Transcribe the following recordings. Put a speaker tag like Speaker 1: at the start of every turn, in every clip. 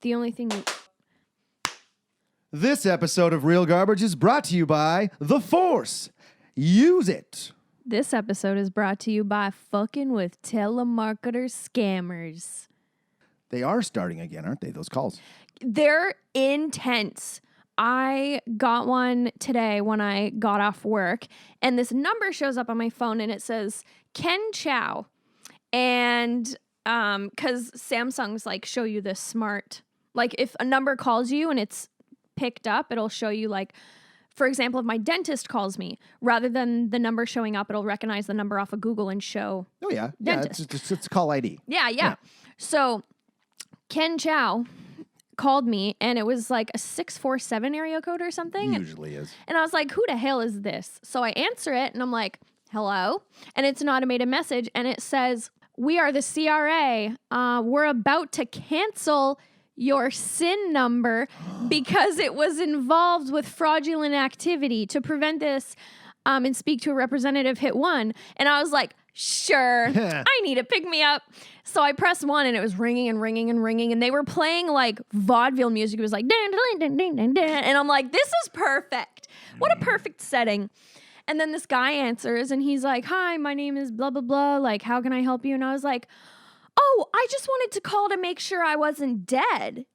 Speaker 1: The only thing you...
Speaker 2: This episode of Real Garbage is brought to you by The Force. Use it.
Speaker 1: This episode is brought to you by fucking with telemarketer scammers.
Speaker 2: They are starting again, aren't they, those calls?
Speaker 1: They're intense. I got one today when I got off work, and this number shows up on my phone, and it says Ken Chow. And because Samsung's like show you this smart, like if a number calls you and it's picked up, it'll show you like, for example, if my dentist calls me, rather than the number showing up, it'll recognize the number off of Google and show.
Speaker 2: Oh, yeah.
Speaker 1: Dentist.
Speaker 2: Yeah, it's call ID.
Speaker 1: Yeah. So Ken Chow called me, and it was like a 647 area code or something.
Speaker 2: Usually is.
Speaker 1: And I was like, who the hell is this? So I answer it, and I'm like, hello? And it's an automated message, and it says, we are the CRA. We're about to cancel your SIN number because it was involved with fraudulent activity. To prevent this and speak to a representative, hit 1. And I was like, sure, I need to pick me up. So I pressed 1, and it was ringing and ringing and ringing, and they were playing like vaudeville music. It was like, dan, dan, dan, dan, dan. And I'm like, this is perfect. What a perfect setting. And then this guy answers, and he's like, hi, my name is blah, blah, blah. Like, how can I help you? And I was like, oh, I just wanted to call to make sure I wasn't dead.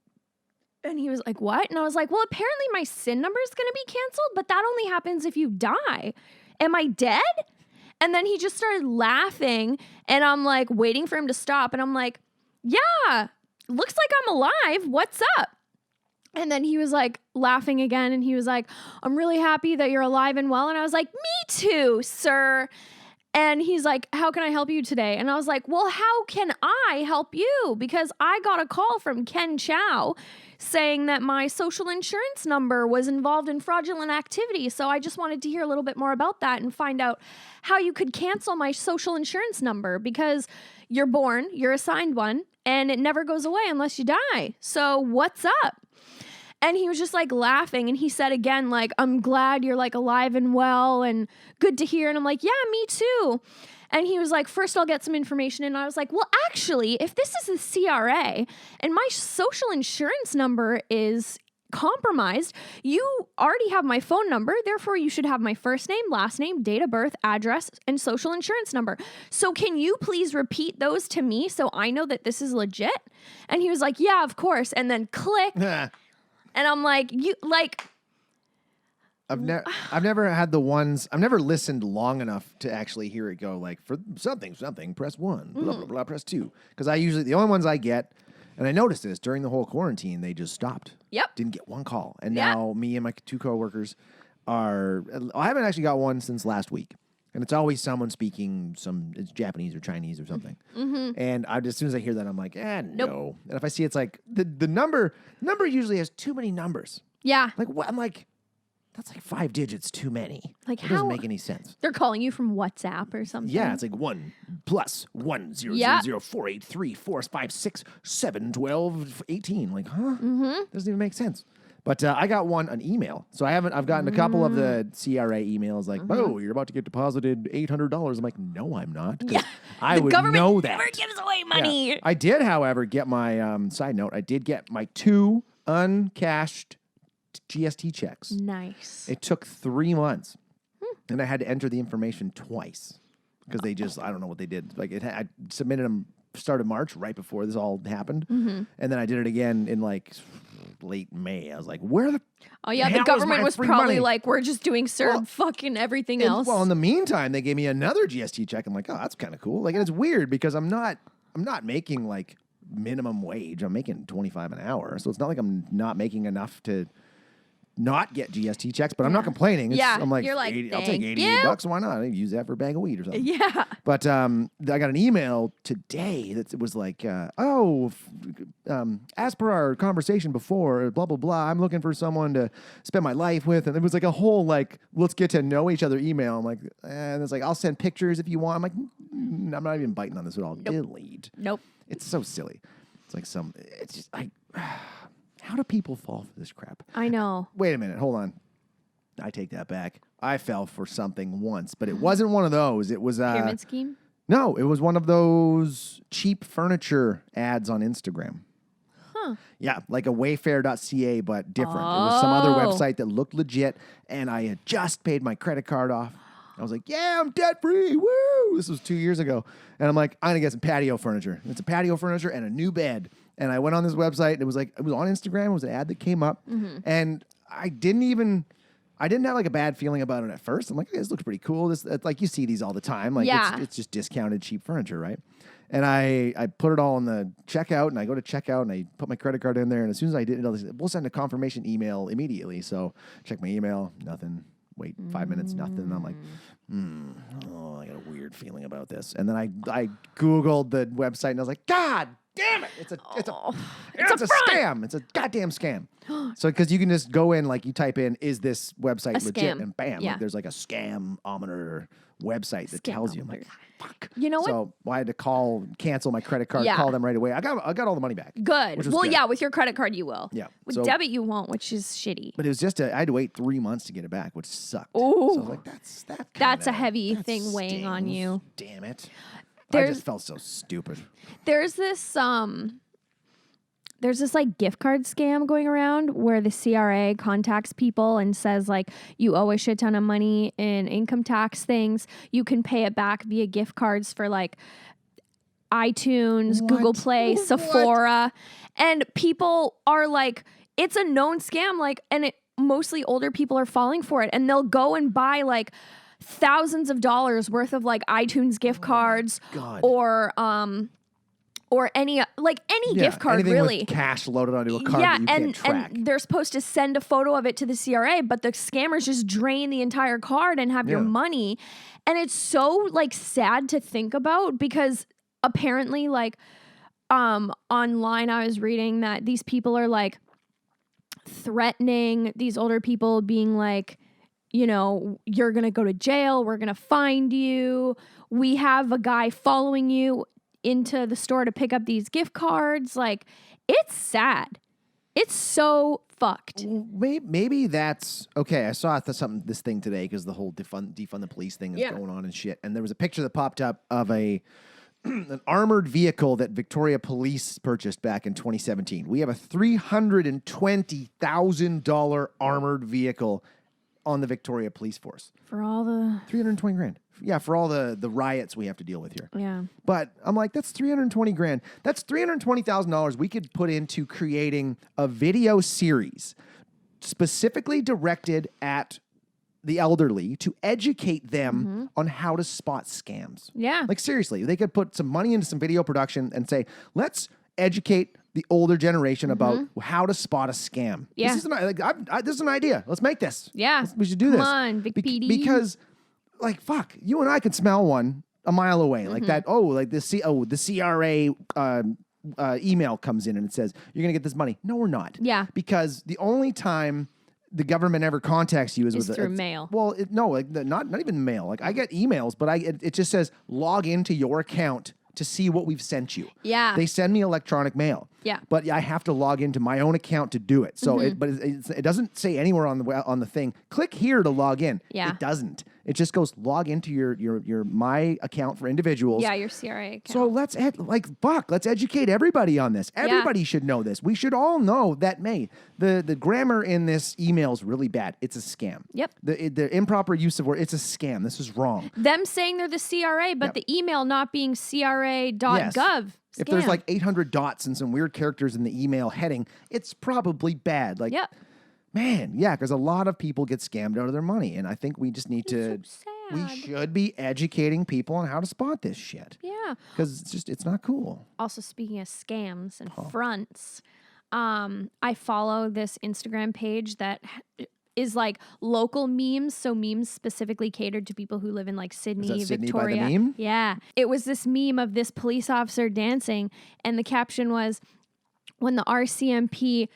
Speaker 1: And he was like, what? And I was like, well, apparently my SIN number is going to be canceled, but that only happens if you die. Am I dead? And then he just started laughing, and I'm like waiting for him to stop. And I'm like, yeah, looks like I'm alive. What's up? And then he was like laughing again, and he was like, I'm really happy that you're alive and well. And I was like, me too, sir. And he's like, how can I help you today? And I was like, well, how can I help you? Because I got a call from Ken Chow saying that my social insurance number was involved in fraudulent activity. So I just wanted to hear a little bit more about that and find out how you could cancel my social insurance number, because you're born, you're assigned one, and it never goes away unless you die. So what's up? And he was just like laughing, and he said again, like, I'm glad you're like alive and well and good to hear. And I'm like, yeah, me too. And he was like, first I'll get some information. And I was like, well, actually, if this is the CRA and my social insurance number is compromised, you already have my phone number. Therefore, you should have my first name, last name, date of birth, address, and social insurance number. So can you please repeat those to me so I know that this is legit? And he was like, yeah, of course. And then click. And I'm like, you like.
Speaker 2: I've never had the ones. I've never listened long enough to actually hear it go like, for something, press 1, blah, blah, blah, press 2. Because the only ones I get, and I noticed this during the whole quarantine, they just stopped.
Speaker 1: Yep.
Speaker 2: Didn't get one call. And now me and my 2 coworkers I haven't actually got one since last week. And it's always someone speaking it's Japanese or Chinese or something. Mm-hmm. And as soon as I hear that, I'm like, no.
Speaker 1: Nope.
Speaker 2: And if I see it's like, the number usually has too many numbers.
Speaker 1: Yeah.
Speaker 2: Like, what? I'm like, that's like 5 digits too many.
Speaker 1: Like,
Speaker 2: it
Speaker 1: how?
Speaker 2: doesn't make any sense.
Speaker 1: They're calling you from WhatsApp or something.
Speaker 2: Yeah, it's like 1 plus 1 0 0 0 4 8 3 4 5 6 7 12 18. Like, huh? Mm-hmm. Doesn't even make sense. But I got an email. So I've gotten a couple of the CRA emails like, oh, you're about to get deposited $800. I'm like, no, I'm not.
Speaker 1: Yeah.
Speaker 2: I would know that.
Speaker 1: Never gives away money.
Speaker 2: Yeah. I did, however, get my, side note, I did get my 2 uncashed GST checks.
Speaker 1: Nice.
Speaker 2: It took 3 months. And I had to enter the information twice. Because they just, I don't know what they did. Like, I submitted them start of March, right before this all happened. Mm-hmm. And then I did it again in like late May. I was like, where the
Speaker 1: the government was probably
Speaker 2: money?
Speaker 1: Like, we're just doing fucking everything else.
Speaker 2: Well, in the meantime, they gave me another GST check. I'm like, oh, that's kind of cool. Like, and it's weird because I'm not making like minimum wage. I'm making $25 an hour. So it's not like I'm not making enough to not get GST checks, but I'm not complaining. I'm like,
Speaker 1: you're like,
Speaker 2: I'll take $88. Why not? I use that for a bag of weed or something.
Speaker 1: Yeah.
Speaker 2: But I got an email today that was like, as per our conversation before, blah, blah, blah, I'm looking for someone to spend my life with. And it was like a whole, like, let's get to know each other email. I'm like, and it's like, I'll send pictures if you want. I'm like, I'm not even biting on this at all.
Speaker 1: Nope.
Speaker 2: Delete.
Speaker 1: Nope.
Speaker 2: It's so silly. It's like it's just, how do people fall for this crap?
Speaker 1: I know.
Speaker 2: Wait a minute. Hold on. I take that back. I fell for something once, but it wasn't one of those. It was
Speaker 1: Pyramid scheme?
Speaker 2: No, it was one of those cheap furniture ads on Instagram. Yeah, like a Wayfair.ca, but different. It was some other
Speaker 1: Oh.
Speaker 2: website that looked legit, and I had just paid my credit card off. I was like, yeah, I'm debt free. Woo! This was 2 years ago. And I'm like, I'm going to get some patio furniture. It's a patio furniture and a new bed. And I went on this website, and it was on Instagram. It was an ad that came up. And I didn't have like a bad feeling about it at first. I'm like, this looks pretty cool. This, like, you see these all the time. Like,
Speaker 1: Yeah.
Speaker 2: it's just discounted cheap furniture, right? And I put it all in the checkout, and I go to checkout, and I put my credit card in there. And as soon as I did it, they said, we'll send a confirmation email immediately. So check my email, nothing. Wait 5 minutes, nothing. And I'm like, I got a weird feeling about this. And then I Googled the website, and I was like, God damn it. It's a scam. It's a goddamn scam. So, because you can just go in, like, you type in, is this website legit?
Speaker 1: scam.
Speaker 2: And bam,
Speaker 1: Yeah.
Speaker 2: like, there's like a scam-ometer website that tells you. I'm like, fuck.
Speaker 1: You know what?
Speaker 2: So I had to cancel my credit card,
Speaker 1: Yeah.
Speaker 2: call them right away. I got all the money back.
Speaker 1: Good.
Speaker 2: Which was
Speaker 1: Well,
Speaker 2: good.
Speaker 1: yeah, with your credit card, you will.
Speaker 2: Yeah.
Speaker 1: With
Speaker 2: So-
Speaker 1: debit, you won't, which is shitty.
Speaker 2: But it was just I had to wait 3 months to get it back, which sucked.
Speaker 1: Ooh.
Speaker 2: So I was like,
Speaker 1: That's a
Speaker 2: kinda-
Speaker 1: heavy
Speaker 2: that
Speaker 1: thing weighing on
Speaker 2: stings.
Speaker 1: you.
Speaker 2: Damn it. I
Speaker 1: There's-
Speaker 2: just felt so stupid.
Speaker 1: There's this like gift card scam going around where the CRA contacts people and says like, you owe a shit ton of money in income tax things. You can pay it back via gift cards for like iTunes, Google Play,
Speaker 2: What?
Speaker 1: Sephora. And people are like, it's a known scam. Like, and mostly older people are falling for it, and they'll go and buy like thousands of dollars worth of like iTunes gift cards
Speaker 2: God.
Speaker 1: or any gift card,
Speaker 2: anything
Speaker 1: really.
Speaker 2: with cash loaded onto a card
Speaker 1: Yeah,
Speaker 2: that you can't track.
Speaker 1: and they're supposed to send a photo of it to the CRA, but the scammers just drain the entire card and have your
Speaker 2: Yeah.
Speaker 1: money. And it's so like sad to think about because apparently like online I was reading that these people are like threatening these older people, being like, you know, you're going to go to jail. We're going to find you. We have a guy following you into the store to pick up these gift cards. Like, it's sad. It's so fucked.
Speaker 2: Well, maybe that's okay. I saw this thing today because the whole defund the police thing is going on and shit. And there was a picture that popped up of an armored vehicle that Victoria Police purchased back in 2017. We have a $320,000 armored vehicle on the Victoria Police Force.
Speaker 1: For all the...
Speaker 2: 320 grand. Yeah, for all the riots we have to deal with here.
Speaker 1: Yeah.
Speaker 2: But I'm like, that's 320 grand. That's $320,000 we could put into creating a video series specifically directed at the elderly to educate them on how to spot scams.
Speaker 1: Yeah.
Speaker 2: Like, seriously, they could put some money into some video production and say, let's educate the older generation about how to spot a scam.
Speaker 1: Yeah.
Speaker 2: This is an idea. Let's make this.
Speaker 1: Yeah.
Speaker 2: We should do this.
Speaker 1: Come on, Vic PD.
Speaker 2: Because, like, fuck, you and I can smell one a mile away. Like that, the CRA email comes in and it says, you're going to get this money. No, we're not.
Speaker 1: Yeah.
Speaker 2: Because the only time the government ever contacts you is with
Speaker 1: through mail.
Speaker 2: Well, not even mail. Like, I get emails, but it just says log into your account to see what we've sent you.
Speaker 1: Yeah.
Speaker 2: They send me electronic mail.
Speaker 1: Yeah.
Speaker 2: But I have to log into my own account to do it. So it doesn't say anywhere on the thing, click here to log in.
Speaker 1: Yeah.
Speaker 2: It doesn't. It just goes log into your my account for individuals.
Speaker 1: Yeah, your CRA account.
Speaker 2: So let's educate everybody on this. Everybody should know this. We should all know that the grammar in this email is really bad. It's a scam.
Speaker 1: Yep.
Speaker 2: The improper use of word, it's a scam. This is wrong.
Speaker 1: Them saying they're the CRA, but the email not being CRA.gov.
Speaker 2: Yes. If there's
Speaker 1: Scam.
Speaker 2: like 800 dots and some weird characters in the email heading, it's probably bad. Like,
Speaker 1: Yep.
Speaker 2: man, yeah, because a lot of people get scammed out of their money. And I think we just need to,
Speaker 1: so
Speaker 2: we
Speaker 1: sad.
Speaker 2: should be educating people on how to spot this shit.
Speaker 1: Yeah.
Speaker 2: Because it's not cool.
Speaker 1: Also, speaking of scams and fronts, I follow this Instagram page that is like local memes. So memes specifically catered to people who live in like Sydney,
Speaker 2: Is that Sydney by the
Speaker 1: Victoria.
Speaker 2: meme?
Speaker 1: Yeah. It was this meme of this police officer dancing, and the caption was, when the RCMP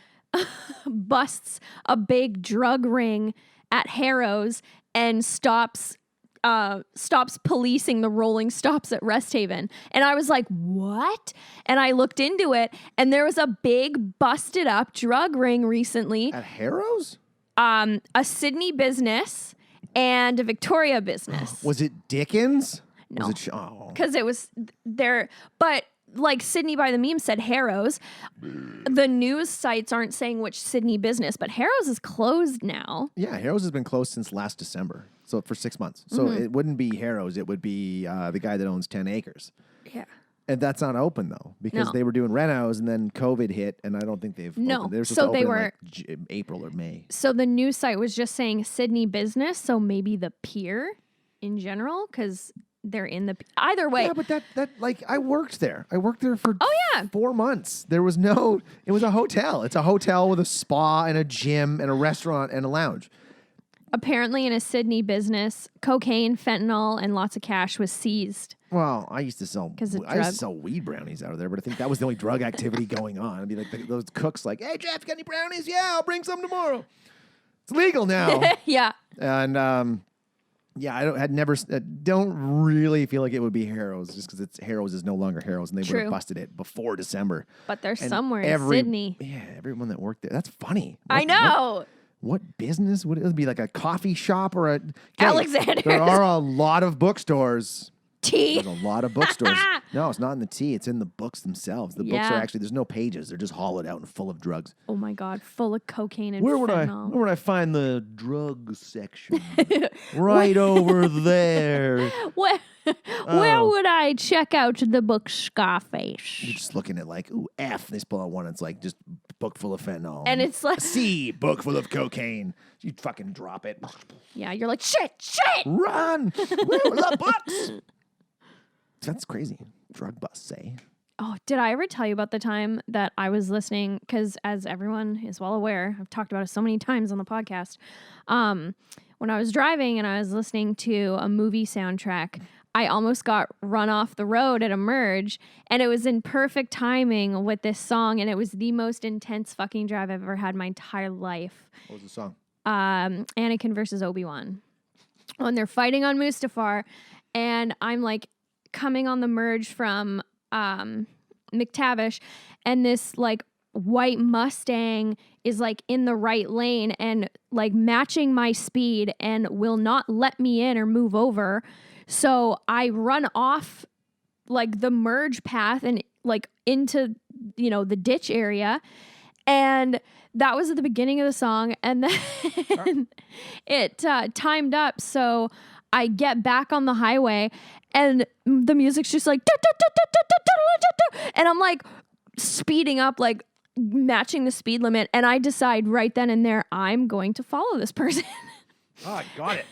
Speaker 1: busts a big drug ring at Harrow's and stops policing the rolling stops at Rest Haven. And I was like, what? And I looked into it, and there was a big busted up drug ring recently.
Speaker 2: At Harrow's?
Speaker 1: A Sydney business and a Victoria business.
Speaker 2: Was it Dickens?
Speaker 1: No.
Speaker 2: Was it? Oh.
Speaker 1: Because it was there. But like Sydney by the Meme said Harrow's. The news sites aren't saying which Sydney business, but Harrow's is closed now.
Speaker 2: Yeah, Harrow's has been closed since last December, so for 6 months. So it wouldn't be Harrow's; it would be the guy that owns 10 acres.
Speaker 1: Yeah.
Speaker 2: And that's not open though, because they were doing renos, and then COVID hit, and I don't think they've opened. They were supposed to open in like April or May.
Speaker 1: So the news site was just saying Sydney business, so maybe the pier in general, because they're in the either way.
Speaker 2: Yeah, but that like I worked there. I worked there for
Speaker 1: 4
Speaker 2: months. There was no. It was a hotel. It's a hotel with a spa and a gym and a restaurant and a lounge.
Speaker 1: Apparently, in a Sydney business, cocaine, fentanyl, and lots of cash was seized.
Speaker 2: Well, I used to sell weed brownies out of there, but I think that was the only drug activity going on. I'd be like those cooks, like, "Hey, Jeff, got any brownies? Yeah, I'll bring some tomorrow." It's legal now.
Speaker 1: Yeah.
Speaker 2: And don't really feel like it would be Harrow's just because Harrow's is no longer Harrow's, and they would have busted it before December.
Speaker 1: But they're somewhere in Sydney.
Speaker 2: Yeah, everyone that worked there. That's funny.
Speaker 1: I know.
Speaker 2: What business would it be? Like a coffee shop or a
Speaker 1: Alexander's?
Speaker 2: There are a lot of bookstores.
Speaker 1: Tea.
Speaker 2: There's a lot of bookstores. No, it's not in the tea. It's in the books themselves. The books are actually, there's no pages. They're just hollowed out and full of drugs.
Speaker 1: Oh my God, full of cocaine and
Speaker 2: Where
Speaker 1: fentanyl.
Speaker 2: would I find the drug section? Right over there.
Speaker 1: Where would I check out the book Scarface?
Speaker 2: You're just looking at like, ooh, F. They pull out one. It's like just book full of fentanyl.
Speaker 1: And it's like
Speaker 2: C, book full of cocaine. You fucking drop it.
Speaker 1: Yeah, you're like, shit.
Speaker 2: Run. Where are the books? That's crazy. Drug busts, eh?
Speaker 1: Oh, did I ever tell you about the time that I was listening? Because as everyone is well aware, I've talked about it so many times on the podcast. When I was driving and I was listening to a movie soundtrack, I almost got run off the road at a merge, and it was in perfect timing with this song, and it was the most intense fucking drive I've ever had in my entire life.
Speaker 2: What was the song?
Speaker 1: Anakin versus Obi-Wan. When they're fighting on Mustafar, and I'm like coming on the merge from McTavish, and this like white Mustang is like in the right lane and like matching my speed and will not let me in or move over. So I run off like the merge path and like into, the ditch area. And that was at the beginning of the song. And then it timed up. So I get back on the highway and the music's just like, and I'm like speeding up, like matching the speed limit. And I decide right then and there, I'm going to follow this person.
Speaker 2: Oh, I got it.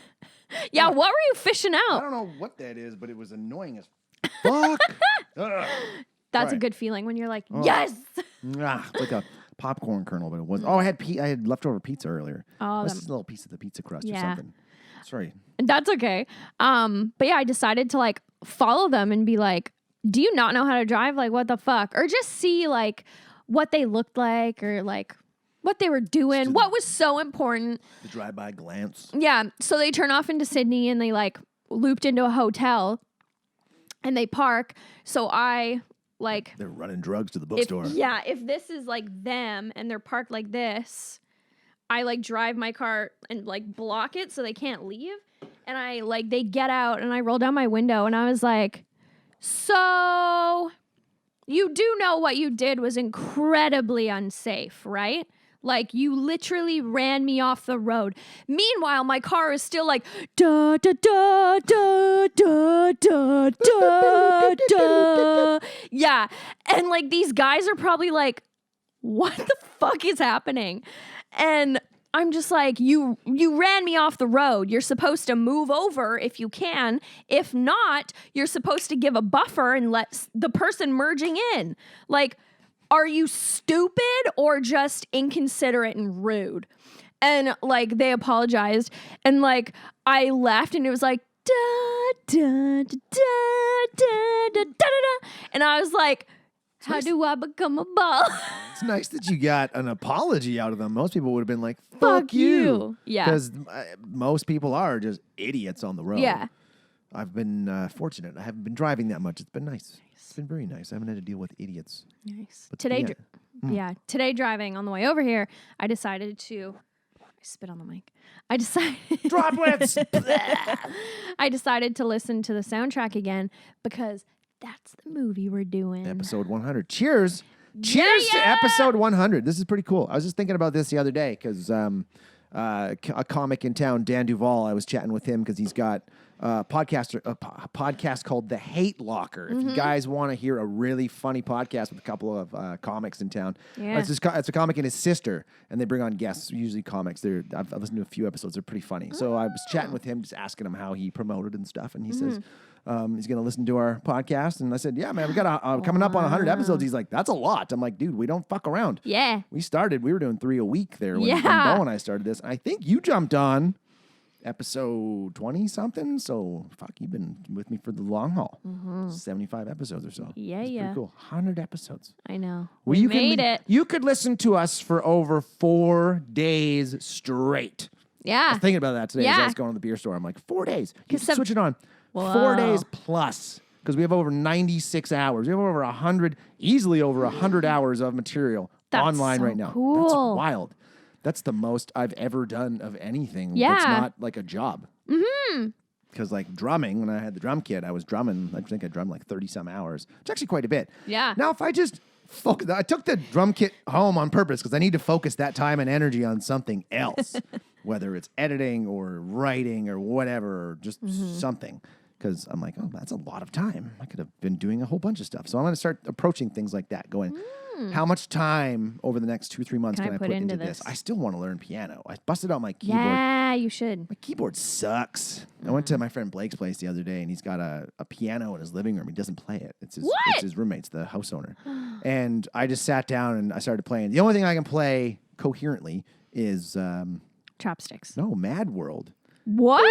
Speaker 1: Yeah, what were you fishing
Speaker 2: I
Speaker 1: out?
Speaker 2: don't know what that is, but it was annoying as fuck.
Speaker 1: That's a good feeling when you're like, yes.
Speaker 2: It's like a popcorn kernel, but it wasn't. Oh, I had leftover pizza earlier.
Speaker 1: Oh,
Speaker 2: this is a little piece of the pizza crust or something. Sorry.
Speaker 1: That's okay. But yeah, I decided to like follow them and be like, do you not know how to drive? Like, what the fuck? Or just see like what they looked like or like what they were doing, what was so important.
Speaker 2: The drive-by glance.
Speaker 1: Yeah. So they turn off into Sydney and they like looped into a hotel and they park. So I like...
Speaker 2: They're running drugs to the bookstore.
Speaker 1: If this is like them and they're parked like this, I like drive my car and like block it so they can't leave. And I like, they get out and I roll down my window and I was like, so you do know what you did was incredibly unsafe, right? Like, you literally ran me off the road. Meanwhile, my car is still like, da, da, da, da, da, da, da, da. Yeah. And, like, these guys are probably like, what the fuck is happening? And I'm just like, you ran me off the road. You're supposed to move over if you can. If not, you're supposed to give a buffer and let the person merging in. Like, are you stupid or just inconsiderate and rude? And like they apologized and like I left and it was like da da da da da da da da, and I was like, how do I become a boss?
Speaker 2: It's nice that you got an apology out of them. Most people would have been like, fuck you.
Speaker 1: Yeah.
Speaker 2: Because most people are just idiots on the road.
Speaker 1: Yeah.
Speaker 2: I've been fortunate. I haven't been driving that much. It's been nice. It's been very nice. I haven't had to deal with idiots.
Speaker 1: Nice.
Speaker 2: But
Speaker 1: Today driving on the way over here, I decided to... I spit on the mic. I decided...
Speaker 2: Droplets!
Speaker 1: I decided to listen to the soundtrack again because That's the movie we're doing.
Speaker 2: Episode 100. Cheers. Cheers to episode 100. This is pretty cool. I was just thinking about this the other day because a comic in town, Dan Duvall, I was chatting with him because he's got a podcast called The Hate Locker. If you guys want to hear a really funny podcast with a couple of comics in town, it's a comic and his sister, and they bring on guests, usually comics. I've listened to a few episodes. They're pretty funny. So I was chatting with him, just asking him how he promoted and stuff, and he says, he's going to listen to our podcast. And I said, yeah, man, we got coming up on 100 episodes. He's like, that's a lot. I'm like, dude, we don't fuck around.
Speaker 1: Yeah.
Speaker 2: We were doing 3 a week there when Bo and I started this. I think you jumped on episode 20 something. So fuck, you've been with me for the long haul. 75 episodes or so.
Speaker 1: Yeah,
Speaker 2: It's pretty cool. 100 episodes.
Speaker 1: I know.
Speaker 2: Well,
Speaker 1: We made it.
Speaker 2: You could listen to us for over 4 days straight. I
Speaker 1: Yeah.
Speaker 2: was thinking about that today as I
Speaker 1: Yeah.
Speaker 2: was going to the beer store. I'm like, 4 days. You
Speaker 1: 'Cause
Speaker 2: switch it on.
Speaker 1: Whoa.
Speaker 2: 4 days plus. Because we have over 96 hours. We have over 100, easily over 100 hours of material
Speaker 1: That's
Speaker 2: online
Speaker 1: so
Speaker 2: right now. That's
Speaker 1: cool.
Speaker 2: wild. That's the most I've ever done of anything
Speaker 1: Yeah.
Speaker 2: that's not like a job. Because like drumming, when I had the drum kit, I was drumming. I think I drummed like 30 some hours. It's actually quite a bit.
Speaker 1: Yeah.
Speaker 2: Now, if I just focus, I took the drum kit home on purpose because I need to focus that time and energy on something else, whether it's editing or writing or whatever, or just something. Because I'm like, oh, that's a lot of time. I could have been doing a whole bunch of stuff. So I'm going to start approaching things like that, going, how much time over the next 2-3 months can I put into this? I still want to learn piano. I busted out my keyboard.
Speaker 1: Yeah, you should.
Speaker 2: My keyboard sucks. I went to my friend Blake's place the other day, and he's got a piano in his living room. He doesn't play it. It's his roommate's the house owner. And I just sat down and I started playing. The only thing I can play coherently is
Speaker 1: Chopsticks.
Speaker 2: Mad World.
Speaker 1: What?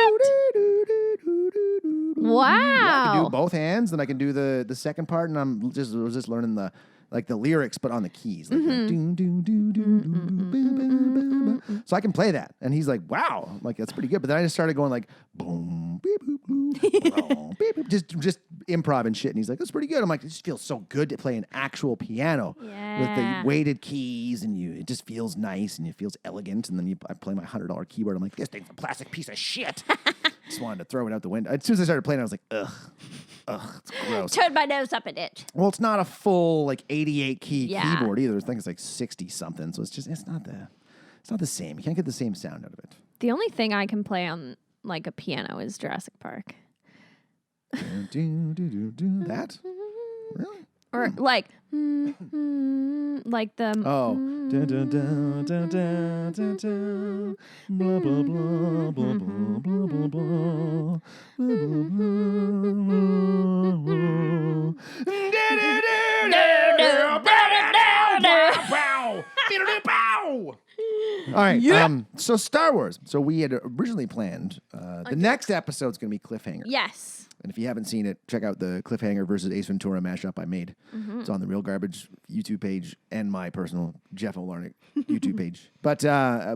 Speaker 2: Yeah, I can do
Speaker 1: Wow.
Speaker 2: both hands, then I can do the second part, and I was just learning the lyrics, but on the keys. Like doo, doo, doo, doo, doo, boo, boo, boo, boo. So I can play that. And he's like, wow, I'm like, that's pretty good. But then I just started going like boom, beep, boop, boop, boom, beep, boop, just improv and shit. And he's like, that's pretty good. I'm like, it just feels so good to play an actual piano with the
Speaker 1: Yeah.
Speaker 2: weighted keys, and it just feels nice and it feels elegant. And then I play my $100 keyboard. I'm like, this thing's a plastic piece of shit. Just wanted to throw it out the window. As soon as I started playing, I was like, ugh, it's gross.
Speaker 1: Turn my nose up a ditch.
Speaker 2: Well, it's not a full like 88 key
Speaker 1: Yeah.
Speaker 2: keyboard either. I think it's like 60 something. So it's not the same. You can't get the same sound out of it.
Speaker 1: The only thing I can play on like a piano is Jurassic Park.
Speaker 2: That? Really?
Speaker 1: Or like like the
Speaker 2: Oh. Dun, dun, dun, dun, dun, dun, dun. Blah, blah, blah, blah, blah, blah, blah, blah. Blah, blah, blah. All right. So Star Wars. So we had originally planned the next episode's going to be Cliffhanger.
Speaker 1: Yes.
Speaker 2: And if you haven't seen it, check out the Cliffhanger versus Ace Ventura mashup I made. It's on the Real Garbage YouTube page and my personal Jeff Olarnik YouTube page. But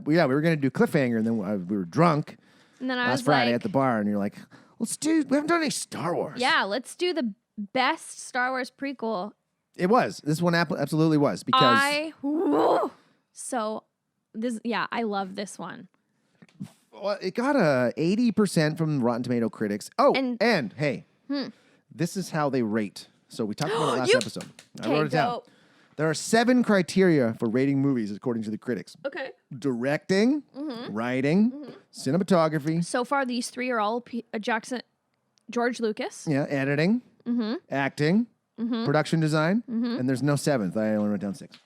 Speaker 2: we were going to do Cliffhanger, and then we were drunk
Speaker 1: And then I
Speaker 2: last
Speaker 1: was
Speaker 2: Friday
Speaker 1: like,
Speaker 2: at the bar, and you're like, we haven't done any Star Wars.
Speaker 1: yeah, let's do the best Star Wars prequel.
Speaker 2: It was. This one absolutely was because
Speaker 1: I love this one.
Speaker 2: well, it got a 80% from Rotten Tomato critics. Oh,
Speaker 1: And-
Speaker 2: and hey, this is how they rate. So we talked about it last episode. I wrote it down. There are 7 criteria for rating movies according to the critics.
Speaker 1: Okay.
Speaker 2: Directing, writing, cinematography,
Speaker 1: So far, these 3 are all George Lucas.
Speaker 2: editing, acting, production design, and there's no 7th. I only wrote down 6.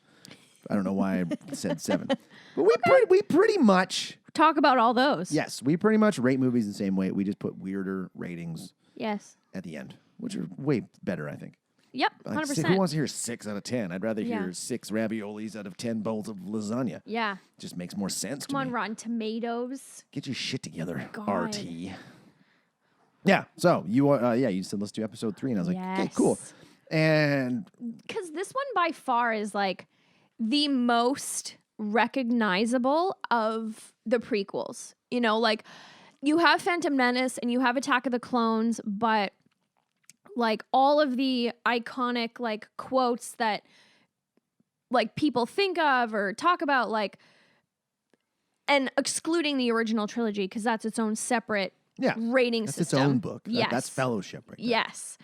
Speaker 2: I don't know why I said 7. But we pretty much,
Speaker 1: Talk about all those.
Speaker 2: yes, we pretty much rate movies the same way. We just put weirder ratings
Speaker 1: Yes.
Speaker 2: at the end, which are way better, I think.
Speaker 1: Yep.
Speaker 2: Like,
Speaker 1: 100%.
Speaker 2: who wants to hear 6 out of 10? I'd rather
Speaker 1: Yeah.
Speaker 2: hear 6 raviolis out of 10 bowls of lasagna.
Speaker 1: Yeah.
Speaker 2: Just makes more sense
Speaker 1: Come
Speaker 2: to
Speaker 1: on,
Speaker 2: me.
Speaker 1: Rotten Tomatoes.
Speaker 2: Get your shit together,
Speaker 1: God.
Speaker 2: RT. Yeah. So you said let's do episode 3, and I was like, okay, cool.
Speaker 1: Yes.
Speaker 2: And
Speaker 1: Because this one by far is like the most recognizable of the prequels. You know, like you have Phantom Menace and you have Attack of the Clones, but like all of the iconic like quotes that like people think of or talk about, like, and excluding the original trilogy because that's its own separate
Speaker 2: yeah,
Speaker 1: rating
Speaker 2: that's
Speaker 1: system.
Speaker 2: its own book.
Speaker 1: Yes.
Speaker 2: That's Fellowship right there.
Speaker 1: Yes.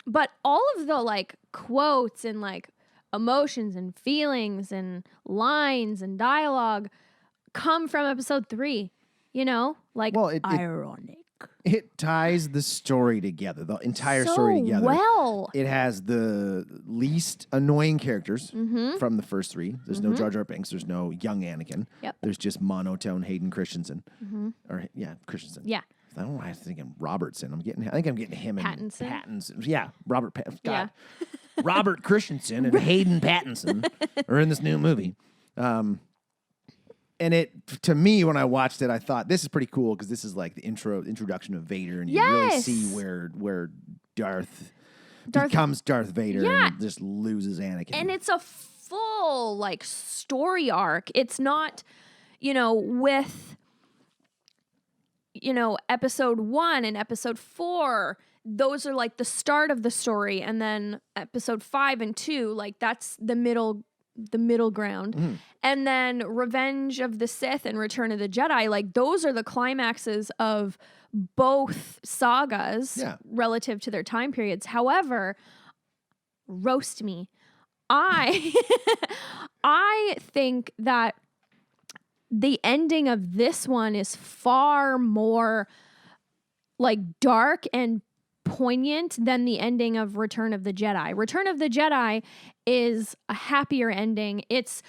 Speaker 1: But all of the like quotes and like emotions and feelings and lines and dialogue come from episode 3, you know? Like
Speaker 2: Well, it
Speaker 1: ironic.
Speaker 2: It ties the story together, the entire
Speaker 1: So
Speaker 2: story together.
Speaker 1: well.
Speaker 2: It has the least annoying characters
Speaker 1: Mm-hmm.
Speaker 2: from the first 3. There's no Jar Jar Binks. There's no young Anakin.
Speaker 1: Yep.
Speaker 2: There's just monotone Hayden Christensen.
Speaker 1: Mm-hmm.
Speaker 2: Or Christensen.
Speaker 1: Yeah.
Speaker 2: I don't know why I think I'm Robertson. I think I'm getting him
Speaker 1: Pattinson?
Speaker 2: and Pattinson. Yeah, Robert God.
Speaker 1: Yeah.
Speaker 2: Robert Christensen and Hayden Pattinson are in this new movie. And it, to me, when I watched it, I thought this is pretty cool because this is like the introduction of Vader, and you really
Speaker 1: Yes.
Speaker 2: see where Darth becomes Darth Vader
Speaker 1: Yeah.
Speaker 2: and just loses Anakin.
Speaker 1: And it's a full like story arc. It's not, with episode 1 and episode 4, those are like the start of the story, and then episode 5 and 2, like that's the middle ground.
Speaker 2: Mhm.
Speaker 1: And then Revenge of the Sith and Return of the Jedi, like those are the climaxes of both sagas
Speaker 2: Yeah.
Speaker 1: relative to their time periods. However, roast me. I I think that the ending of this one is far more like dark and poignant than the ending of Return of the Jedi. Return of the Jedi is a happier ending. It's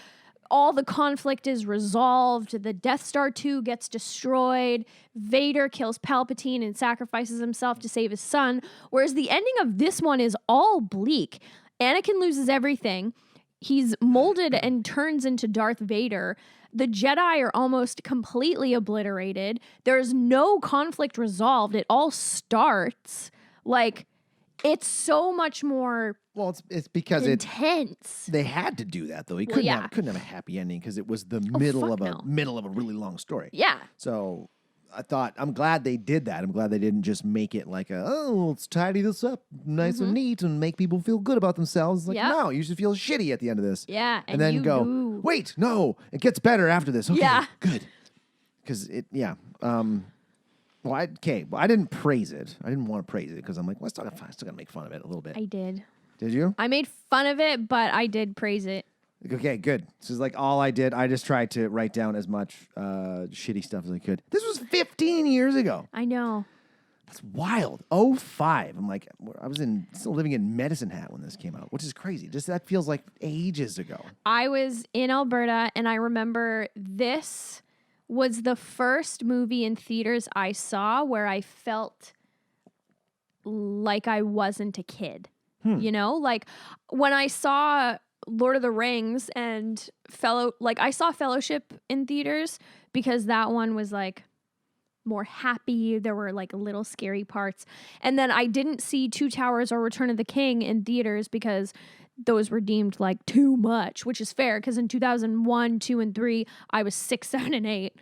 Speaker 1: all the conflict is resolved. The Death Star 2 gets destroyed. Vader kills Palpatine and sacrifices himself to save his son. Whereas the ending of this one is all bleak. Anakin loses everything. He's molded and turns into Darth Vader. The Jedi are almost completely obliterated. There's no conflict resolved. It all starts. Like, it's so much more
Speaker 2: well, it's because
Speaker 1: intense.
Speaker 2: they had to do that though. He
Speaker 1: Well,
Speaker 2: couldn't
Speaker 1: yeah.
Speaker 2: have a happy ending because it was the middle of
Speaker 1: fuck no.
Speaker 2: middle of a really long story.
Speaker 1: Yeah.
Speaker 2: So I'm glad they did that. I'm glad they didn't just make it like let's tidy this up nice and neat and make people feel good about themselves. Like,
Speaker 1: Yep.
Speaker 2: no, you should feel shitty at the end of this.
Speaker 1: Yeah.
Speaker 2: And then
Speaker 1: you
Speaker 2: go,
Speaker 1: do.
Speaker 2: wait, no, it gets better after this. Okay,
Speaker 1: Yeah.
Speaker 2: good. Because well, I didn't praise it. I didn't want to praise it because I'm like, well, I still gotta make fun of it a little bit.
Speaker 1: I did.
Speaker 2: Did you?
Speaker 1: I made fun of it, but I did praise it.
Speaker 2: Okay, good. This is like all I did. I just tried to write down as much shitty stuff as I could. This was 15 years ago.
Speaker 1: I know.
Speaker 2: That's wild. 05. I'm like, I was still living in Medicine Hat when this came out, which is crazy. Just that feels like ages ago.
Speaker 1: I was in Alberta, and I remember this was the first movie in theaters I saw where I felt like I wasn't a kid. Like when I saw Lord of the Rings and I saw Fellowship in theaters because that one was like more happy. There were like little scary parts. And then I didn't see Two Towers or Return of the King in theaters because those were deemed like too much, which is fair because in 2001, 2, and 3, I was 6, 7, and 8.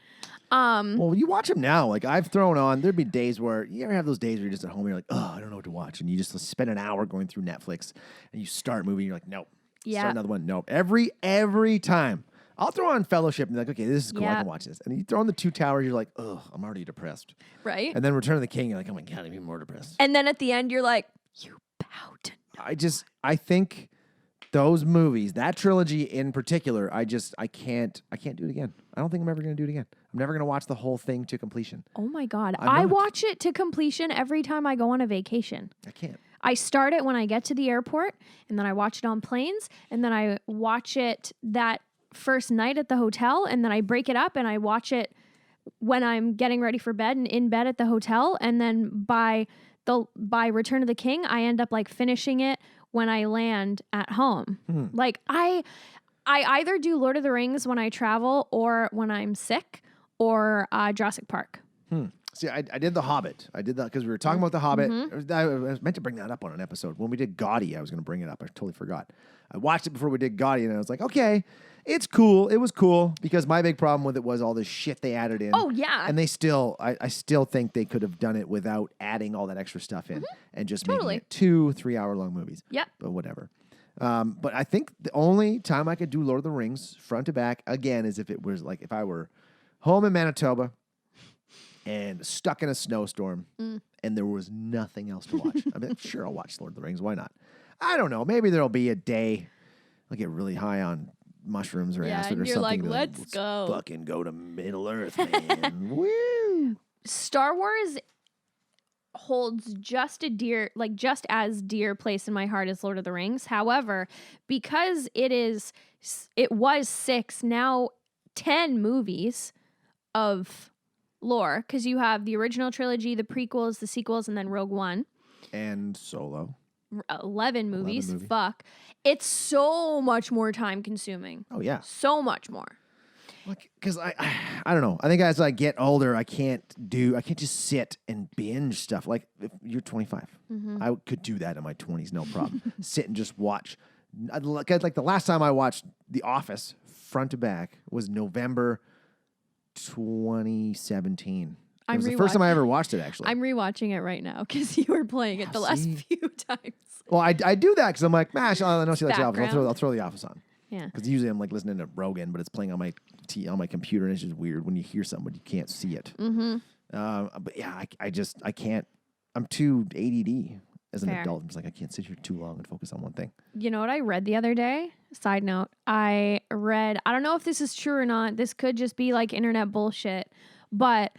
Speaker 2: Well, you watch them now. Like I've thrown on, there'd be days where you ever have those days where you're just at home and you're like, oh, I don't know what to watch. And you just spend an hour going through Netflix and you start a movie and you're like, nope.
Speaker 1: Yeah.
Speaker 2: Start another one. Nope. Every time. I'll throw on Fellowship and be like, okay, this is cool. I
Speaker 1: Yeah.
Speaker 2: can watch this. And you throw on the Two Towers, you're like, oh, I'm already depressed.
Speaker 1: Right?
Speaker 2: And then Return of the King, you're like, oh my God, I'm even more depressed.
Speaker 1: And then at the end, you're like, you bow to
Speaker 2: I think those movies, that trilogy in particular, I can't do it again. I don't think I'm ever going to do it again. I'm never going to watch the whole thing to completion.
Speaker 1: Oh my God.
Speaker 2: I'm
Speaker 1: I
Speaker 2: not.
Speaker 1: watch it to completion every time I go on a vacation.
Speaker 2: I can't.
Speaker 1: I start it when I get to the airport, and then I watch it on planes, and then I watch it that first night at the hotel, and then I break it up and I watch it when I'm getting ready for bed and in bed at the hotel, and then by Return of the King, I end up like finishing it when I land at home. Like I either do Lord of the Rings when I travel or when I'm sick or Jurassic Park.
Speaker 2: See, I did The Hobbit. I did that because we were talking about The Hobbit. I was meant to bring that up on an episode. When we did Gaudi, I was going to bring it up. I totally forgot. I watched it before we did Gaudi, and I was like, okay, it's cool. It was cool because my big problem with it was all this shit they added in.
Speaker 1: Oh, yeah.
Speaker 2: And they still, I still think they could have done it without adding all that extra stuff in and just
Speaker 1: Totally.
Speaker 2: making it 2 3-hour-long movies.
Speaker 1: Yep.
Speaker 2: But whatever. But I think the only time I could do Lord of the Rings front to back again is if it was like if I were home in Manitoba and stuck in a snowstorm, and there was nothing else to watch. I mean, sure, I'll watch Lord of the Rings. Why not? I don't know. Maybe there'll be a day I'll get really high on mushrooms or acid or
Speaker 1: and you're
Speaker 2: something.
Speaker 1: like, let's go.
Speaker 2: Fucking go to Middle Earth, man. Woo!
Speaker 1: Star Wars holds just as dear place in my heart as Lord of the Rings. However, because it was 6, now 10 movies of lore, because you have the original trilogy, the prequels, the sequels, and then Rogue One.
Speaker 2: And Solo.
Speaker 1: 11 movies. Fuck. It's so much more time consuming.
Speaker 2: Oh, yeah.
Speaker 1: So much more.
Speaker 2: Because I don't know. I think as I get older, I can't just sit and binge stuff. Like, if you're 25. I could do that in my 20s, no problem. Sit and just watch. Like the last time I watched The Office front to back was November 2017. It was the first time I ever watched it, actually.
Speaker 1: I'm rewatching it right now because you were playing it the last few times.
Speaker 2: Well, I do that because I'm like, mash, I know she likes The Office. I'll throw The Office on.
Speaker 1: Yeah.
Speaker 2: Because usually I'm like listening to Rogan, but it's playing on my computer, and it's just weird when you hear something but you can't see it. But yeah, I can't. I'm too ADD as an adult. I'm just like, I can't sit here too long and focus on one thing.
Speaker 1: You know what I read the other day? Side note, I don't know if this is true or not. This could just be like internet bullshit, but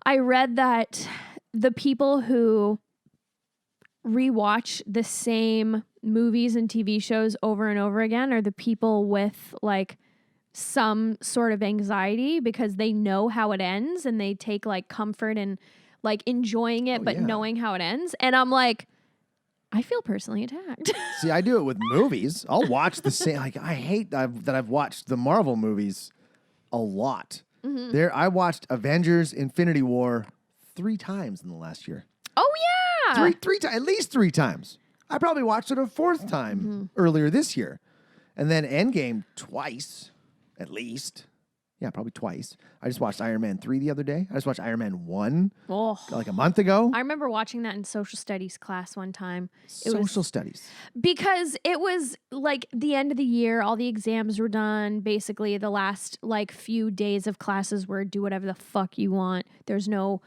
Speaker 1: I read that the people who rewatch the same movies and TV shows over and over again are the people with like some sort of anxiety because they know how it ends and they take like comfort in like enjoying it, but knowing how it ends. And I'm like, I feel personally attacked.
Speaker 2: See, I do it with movies. I'll watch the same. Like, I hate that I've watched the Marvel movies a lot. I watched Avengers: Infinity War 3 times in the last year.
Speaker 1: Oh yeah,
Speaker 2: three times, at least 3 times. I probably watched it a 4th time earlier this year, and then Endgame twice, at least. Yeah, probably twice. I just watched Iron Man 3 the other day. I just watched Iron Man 1 like a month ago.
Speaker 1: I remember watching that in social studies class one time.
Speaker 2: Social studies.
Speaker 1: Because it was like the end of the year, all the exams were done. Basically, the last like few days of classes were do whatever the fuck you want. There's no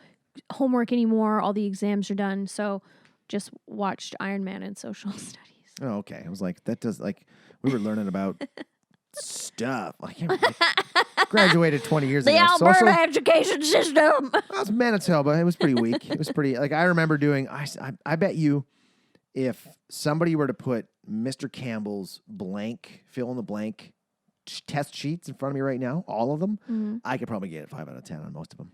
Speaker 1: homework anymore. All the exams are done. So just watched Iron Man in social studies.
Speaker 2: Oh, okay. I was like, that does like, we were learning about stuff. I can't remember. Graduated 20 years ago.
Speaker 1: The Alberta education system.
Speaker 2: I was Manitoba. It was pretty weak. It was pretty, like, I remember doing, I bet you if somebody were to put Mr. Campbell's blank, fill in the blank test sheets in front of me right now, all of them, I could probably get a 5 out of 10 on most of them.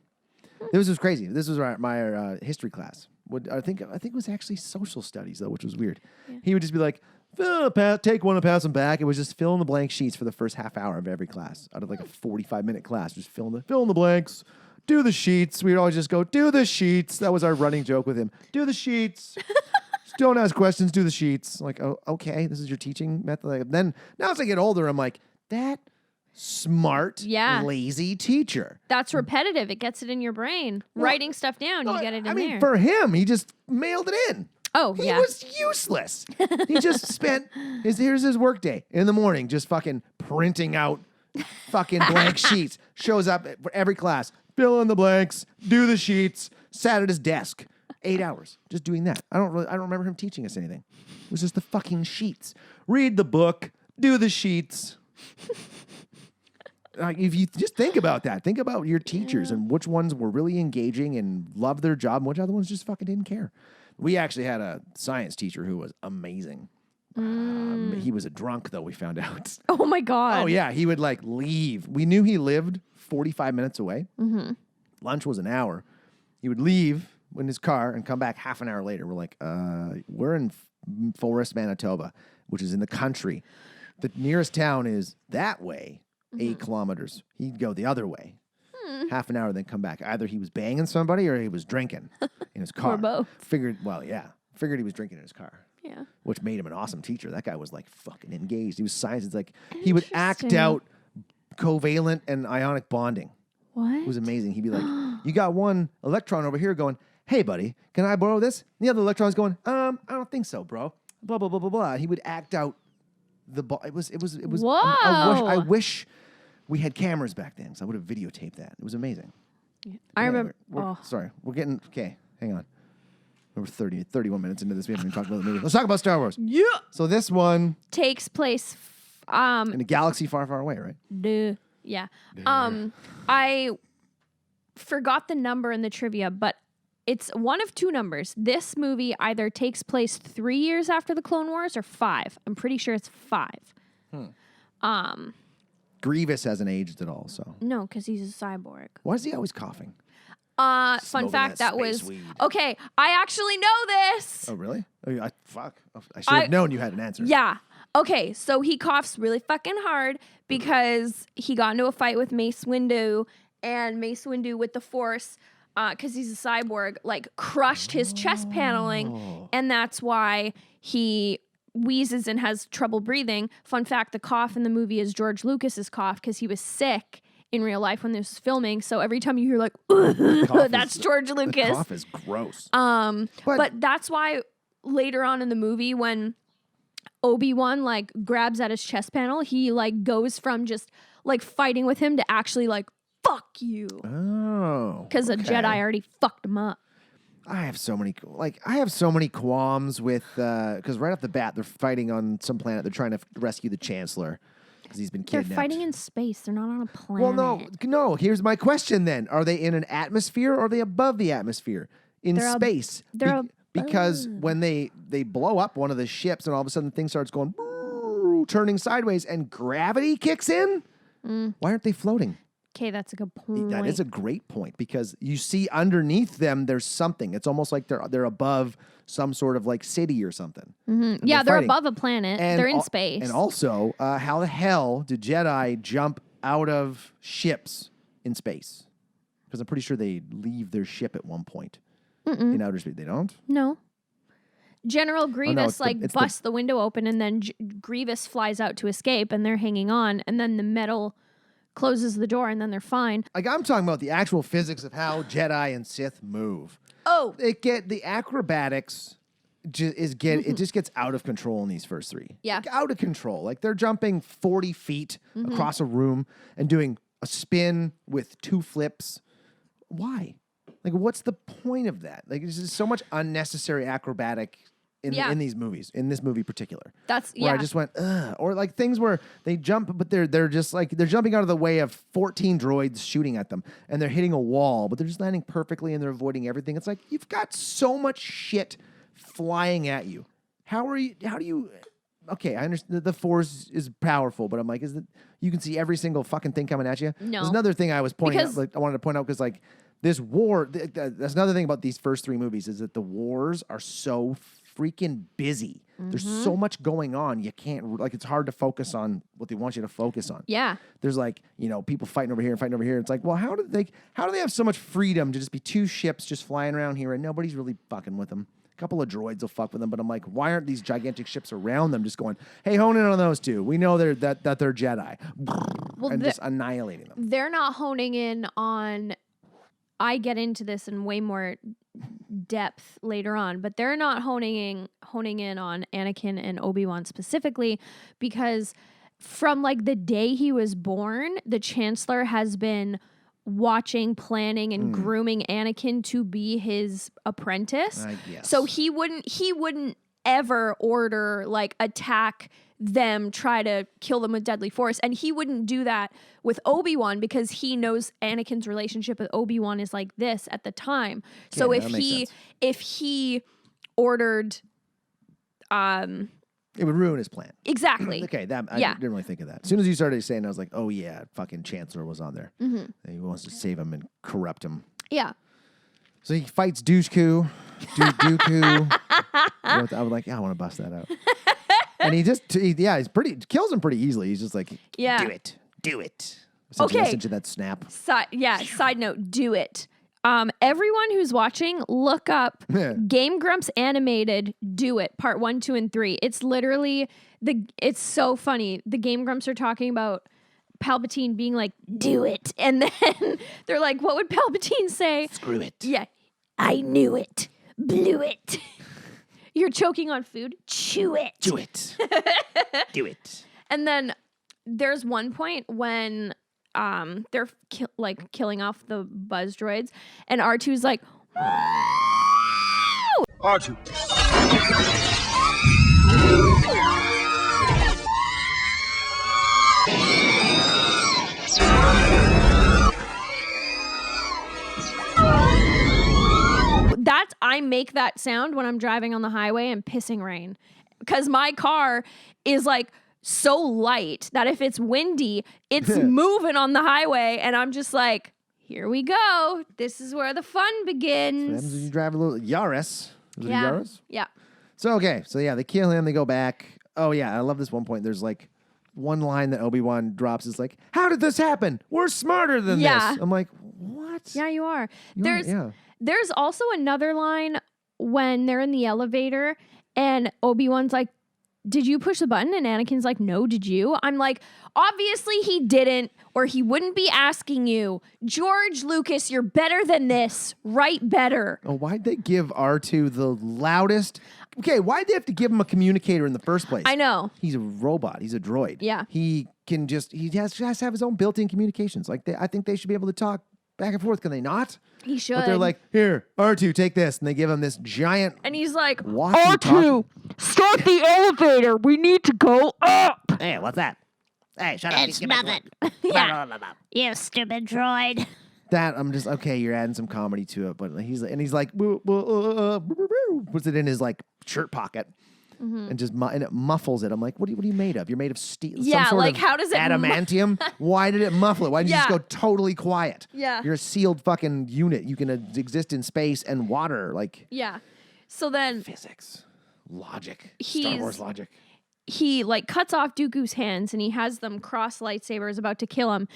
Speaker 2: This was crazy. This was my history class. I think it was actually social studies, though, which was weird. Yeah. He would just be like, take one and pass them back. It was just fill in the blank sheets for the first half hour of every class out of like a 45-minute class. Just fill in the blanks, do the sheets. We would always just go, do the sheets. That was our running joke with him. Do the sheets. Just don't ask questions, do the sheets. Like, oh, okay, this is your teaching method. Like, then now as I get older, I'm like, that smart, lazy teacher.
Speaker 1: That's repetitive. It gets it in your brain. Well, writing stuff down, you get it in there. I mean,
Speaker 2: for him, he just mailed it in.
Speaker 1: Oh,
Speaker 2: he was useless. He just spent here's his work day in the morning, just fucking printing out fucking blank sheets. Shows up for every class, fill in the blanks, do the sheets, sat at his desk. 8 hours just doing that. I don't remember him teaching us anything. It was just the fucking sheets. Read the book, do the sheets. If you just think about that, think about your teachers and which ones were really engaging and loved their job and which other ones just fucking didn't care. We actually had a science teacher who was amazing. He was a drunk, though, we found out.
Speaker 1: Oh, my God.
Speaker 2: Oh, yeah. He would, like, leave. We knew he lived 45 minutes away. Lunch was an hour. He would leave in his car and come back half an hour later. We're like, we're in Forest, Manitoba, which is in the country. The nearest town is that way, 8 kilometers. He'd go the other way. Half an hour, then come back. Either he was banging somebody or he was drinking in his car.
Speaker 1: Or both.
Speaker 2: Figured he was drinking in his car.
Speaker 1: Yeah.
Speaker 2: Which made him an awesome teacher. That guy was like fucking engaged. He was science. It's like he would act out covalent and ionic bonding.
Speaker 1: What?
Speaker 2: It was amazing. He'd be like, you got one electron over here going, hey, buddy, can I borrow this? And the other electron's going, I don't think so, bro. Blah, blah, blah, blah, blah. He would act out the ball. It was.
Speaker 1: Whoa.
Speaker 2: I wish we had cameras back then, so I would have videotaped that. It was amazing.
Speaker 1: I remember.
Speaker 2: Sorry, we're getting okay. Hang on. We're 31 minutes into this. We haven't even talked about the movie. Let's talk about Star Wars.
Speaker 1: Yeah.
Speaker 2: So this one
Speaker 1: Takes place.
Speaker 2: in a galaxy far, far away, right?
Speaker 1: Duh. Yeah. I forgot the number in the trivia, but it's one of two numbers. This movie either takes place 3 years after the Clone Wars or 5. I'm pretty sure it's 5.
Speaker 2: Grievous hasn't aged at all, so.
Speaker 1: No, because he's a cyborg.
Speaker 2: Why is he always coughing?
Speaker 1: Fun
Speaker 2: Smoking
Speaker 1: fact,
Speaker 2: that
Speaker 1: that was
Speaker 2: space weed.
Speaker 1: okay. I actually know this.
Speaker 2: Oh, really? Oh, fuck. I should have known you had an answer.
Speaker 1: Yeah. Okay, so he coughs really fucking hard because he got into a fight with Mace Windu, and Mace Windu with the Force, because he's a cyborg, like crushed his chest paneling, and that's why he wheezes and has trouble breathing. Fun fact, the cough in the movie is George Lucas's cough because he was sick in real life when this was filming. So every time you hear like, that's George Lucas.
Speaker 2: The cough is gross.
Speaker 1: But that's why later on in the movie when Obi-Wan like grabs at his chest panel, he like goes from just like fighting with him to actually like, fuck you.
Speaker 2: Oh.
Speaker 1: Because a Jedi already fucked him up.
Speaker 2: I have so many qualms with because right off the bat they're fighting on some planet. They're trying to rescue the Chancellor because he's been kidnapped.
Speaker 1: They're fighting in space. They're not on a planet.
Speaker 2: Well, no. Here's my question then: are they in an atmosphere or are they above the atmosphere in space? Because when they blow up one of the ships and all of a sudden the thing starts going turning sideways and gravity kicks in, why aren't they floating?
Speaker 1: Okay, that's a good point.
Speaker 2: That is a great point because you see underneath them there's something. It's almost like they're above some sort of like city or something.
Speaker 1: Mm-hmm. Yeah, they're above a planet. They're in space.
Speaker 2: And also, how the hell do Jedi jump out of ships in space? Because I'm pretty sure they leave their ship at one point in outer space. They don't?
Speaker 1: No. General Grievous busts the window open and then Grievous flies out to escape and they're hanging on and then the metal closes the door and then they're fine.
Speaker 2: Like I'm talking about the actual physics of how Jedi and Sith move.
Speaker 1: Oh,
Speaker 2: The acrobatics it just gets out of control in these first three.
Speaker 1: Yeah,
Speaker 2: like, out of control. Like they're jumping 40 feet across a room and doing a spin with 2 flips. Why? Like, what's the point of that? Like, there's just so much unnecessary acrobatic in these movies, in this movie particular. Where I just went, ugh. Or like things where they jump, but they're just like, they're jumping out of the way of 14 droids shooting at them and they're hitting a wall, but they're just landing perfectly and they're avoiding everything. It's like, you've got so much shit flying at you. How do you, okay, I understand the Force is powerful, but I'm like, you can see every single fucking thing coming at you?
Speaker 1: No.
Speaker 2: There's another thing I was pointing out, like, I wanted to point out because like, this war, that's another thing about these first 3 movies is that the wars are so freaking busy. There's so much going on. You can't, like, it's hard to focus on what they want you to focus on.
Speaker 1: Yeah.
Speaker 2: There's like, people fighting over here and fighting over here. It's like, well, how do they have so much freedom to just be 2 ships just flying around here and nobody's really fucking with them? A couple of droids will fuck with them, but I'm like, why aren't these gigantic ships around them just going, hey, hone in on those 2. We know they're Jedi. And just annihilating them.
Speaker 1: They're not honing in on, I get into this in way more depth later on, but they're not honing in on Anakin and Obi-Wan specifically because from like the day he was born, the Chancellor has been watching, planning, and grooming Anakin to be his apprentice.
Speaker 2: I guess.
Speaker 1: So he wouldn't ever order like attack them, try to kill them with deadly force, and he wouldn't do that with Obi-Wan because he knows Anakin's relationship with Obi-Wan is like this at the time. So if he ordered
Speaker 2: it would ruin his plan.
Speaker 1: Exactly.
Speaker 2: Okay, I didn't really think of that. As soon as you started saying, I was like, oh yeah, fucking Chancellor was on there. He wants to save him and corrupt him.
Speaker 1: Yeah.
Speaker 2: So he fights Dooku. I was like, yeah, I want to bust that out. And he kills him pretty easily. He's just like, do it.
Speaker 1: Okay.
Speaker 2: Message of that snap.
Speaker 1: Side note, do it. Everyone who's watching, look up Game Grumps Animated Do It, part 1, 2, and 3. It's literally, it's so funny. The Game Grumps are talking about Palpatine being like, do it. And then they're like, what would Palpatine say?
Speaker 2: Screw it.
Speaker 1: Yeah. I knew it. Blew it. You're choking on food? Chew it.
Speaker 2: Do it. Do it.
Speaker 1: And then there's one point when they're killing off the buzz droids, and R2's like,
Speaker 3: R2.
Speaker 1: I make that sound when I'm driving on the highway and pissing rain, because my car is like so light that if it's windy, it's moving on the highway, and I'm just like, here we go. This is where the fun begins.
Speaker 2: What happens when you drive a little Yaris? Is it a Yaris?
Speaker 1: Yeah.
Speaker 2: So, okay. So, yeah, they kill him. They go back. Oh, yeah. I love this one point. There's like one line that Obi-Wan drops is like, how did this happen? We're smarter than this. I'm like, what?
Speaker 1: Yeah, you are. There's also another line when they're in the elevator and Obi-Wan's like, did you push the button? And Anakin's like, no, did you? I'm like, obviously he didn't, or he wouldn't be asking you. George Lucas, you're better than this. Write better.
Speaker 2: Oh, why'd they give R2 the loudest? Okay, why'd they have to give him a communicator in the first place?
Speaker 1: I know.
Speaker 2: He's a robot. He's a droid.
Speaker 1: Yeah.
Speaker 2: He has to have his own built-in communications. Like, I think they should be able to talk back and forth. Can they not?
Speaker 1: He should.
Speaker 2: But they're like, here, R2, take this. And they give him this giant...
Speaker 1: And he's like,
Speaker 2: R2,
Speaker 1: start the elevator. We need to go up.
Speaker 2: Hey, what's that? Hey, shut up.
Speaker 4: It's nothing. Yeah. You stupid droid.
Speaker 2: That, I'm just, okay, you're adding some comedy to it. But he's like, puts it in his, like, shirt pocket. And just and it muffles it. I'm like, what are you made of? You're made of steel.
Speaker 1: Yeah,
Speaker 2: some sort
Speaker 1: like
Speaker 2: of
Speaker 1: how does it
Speaker 2: adamantium? Why did it muffle it? Why didn't you just go totally quiet?
Speaker 1: Yeah.
Speaker 2: You're a sealed fucking unit. You can exist in space and water. Like,
Speaker 1: yeah. So then
Speaker 2: physics, logic, Star Wars logic.
Speaker 1: He like cuts off Dooku's hands and he has them cross lightsabers about to kill him.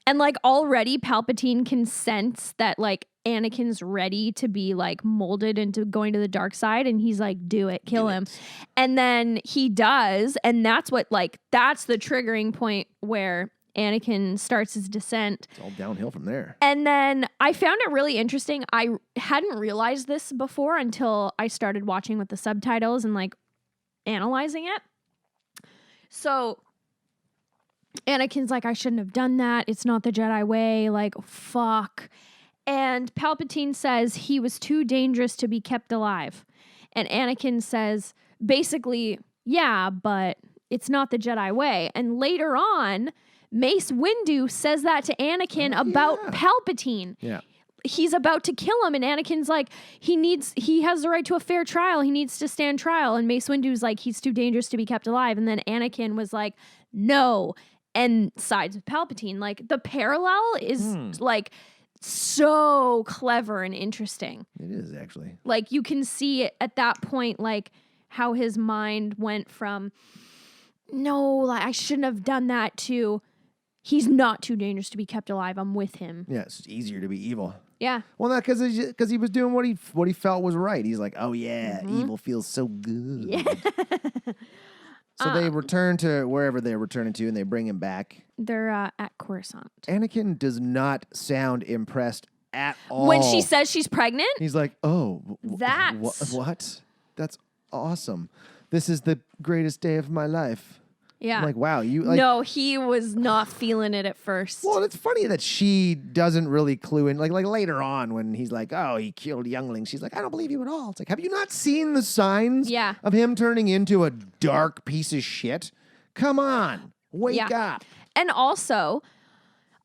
Speaker 1: And like already Palpatine can sense that like Anakin's ready to be like molded into going to the dark side, and he's like, do it, kill him. And then he does, and that's the triggering point where Anakin starts his descent.
Speaker 2: It's all downhill from there.
Speaker 1: And then I found it really interesting. I hadn't realized this before until I started watching with the subtitles and like analyzing it. So Anakin's like, I shouldn't have done that. It's not the Jedi way. Like, fuck. And Palpatine says he was too dangerous to be kept alive. And Anakin says, basically, yeah, but it's not the Jedi way. And later on, Mace Windu says that to Anakin about Palpatine.
Speaker 2: Yeah.
Speaker 1: He's about to kill him, and Anakin's like, he has the right to a fair trial. He needs to stand trial. And Mace Windu's like, he's too dangerous to be kept alive. And then Anakin was like, no, and sides with Palpatine. Like, the parallel is like so clever and interesting.
Speaker 2: It is, actually.
Speaker 1: Like, you can see it at that point, like how his mind went from, no, like, I shouldn't have done that, to he's not too dangerous to be kept alive. I'm with him.
Speaker 2: Yeah, it's easier to be evil.
Speaker 1: Yeah.
Speaker 2: Well, not because he was doing what he felt was right. He's like, oh yeah, evil feels so good.
Speaker 1: Yeah.
Speaker 2: So they return to wherever they're returning to, and they bring him back.
Speaker 1: They're at Coruscant.
Speaker 2: Anakin does not sound impressed at all.
Speaker 1: When she says she's pregnant?
Speaker 2: He's like, oh,
Speaker 1: That's...
Speaker 2: what? That's awesome. This is the greatest day of my life.
Speaker 1: Yeah.
Speaker 2: I'm like, wow, you like...
Speaker 1: No, he was not feeling it at first.
Speaker 2: Well, it's funny that she doesn't really clue in. Like later on when he's like, oh, he killed younglings. She's like, I don't believe you at all. It's like, have you not seen the signs of him turning into a dark piece of shit? Come on, wake up.
Speaker 1: And also,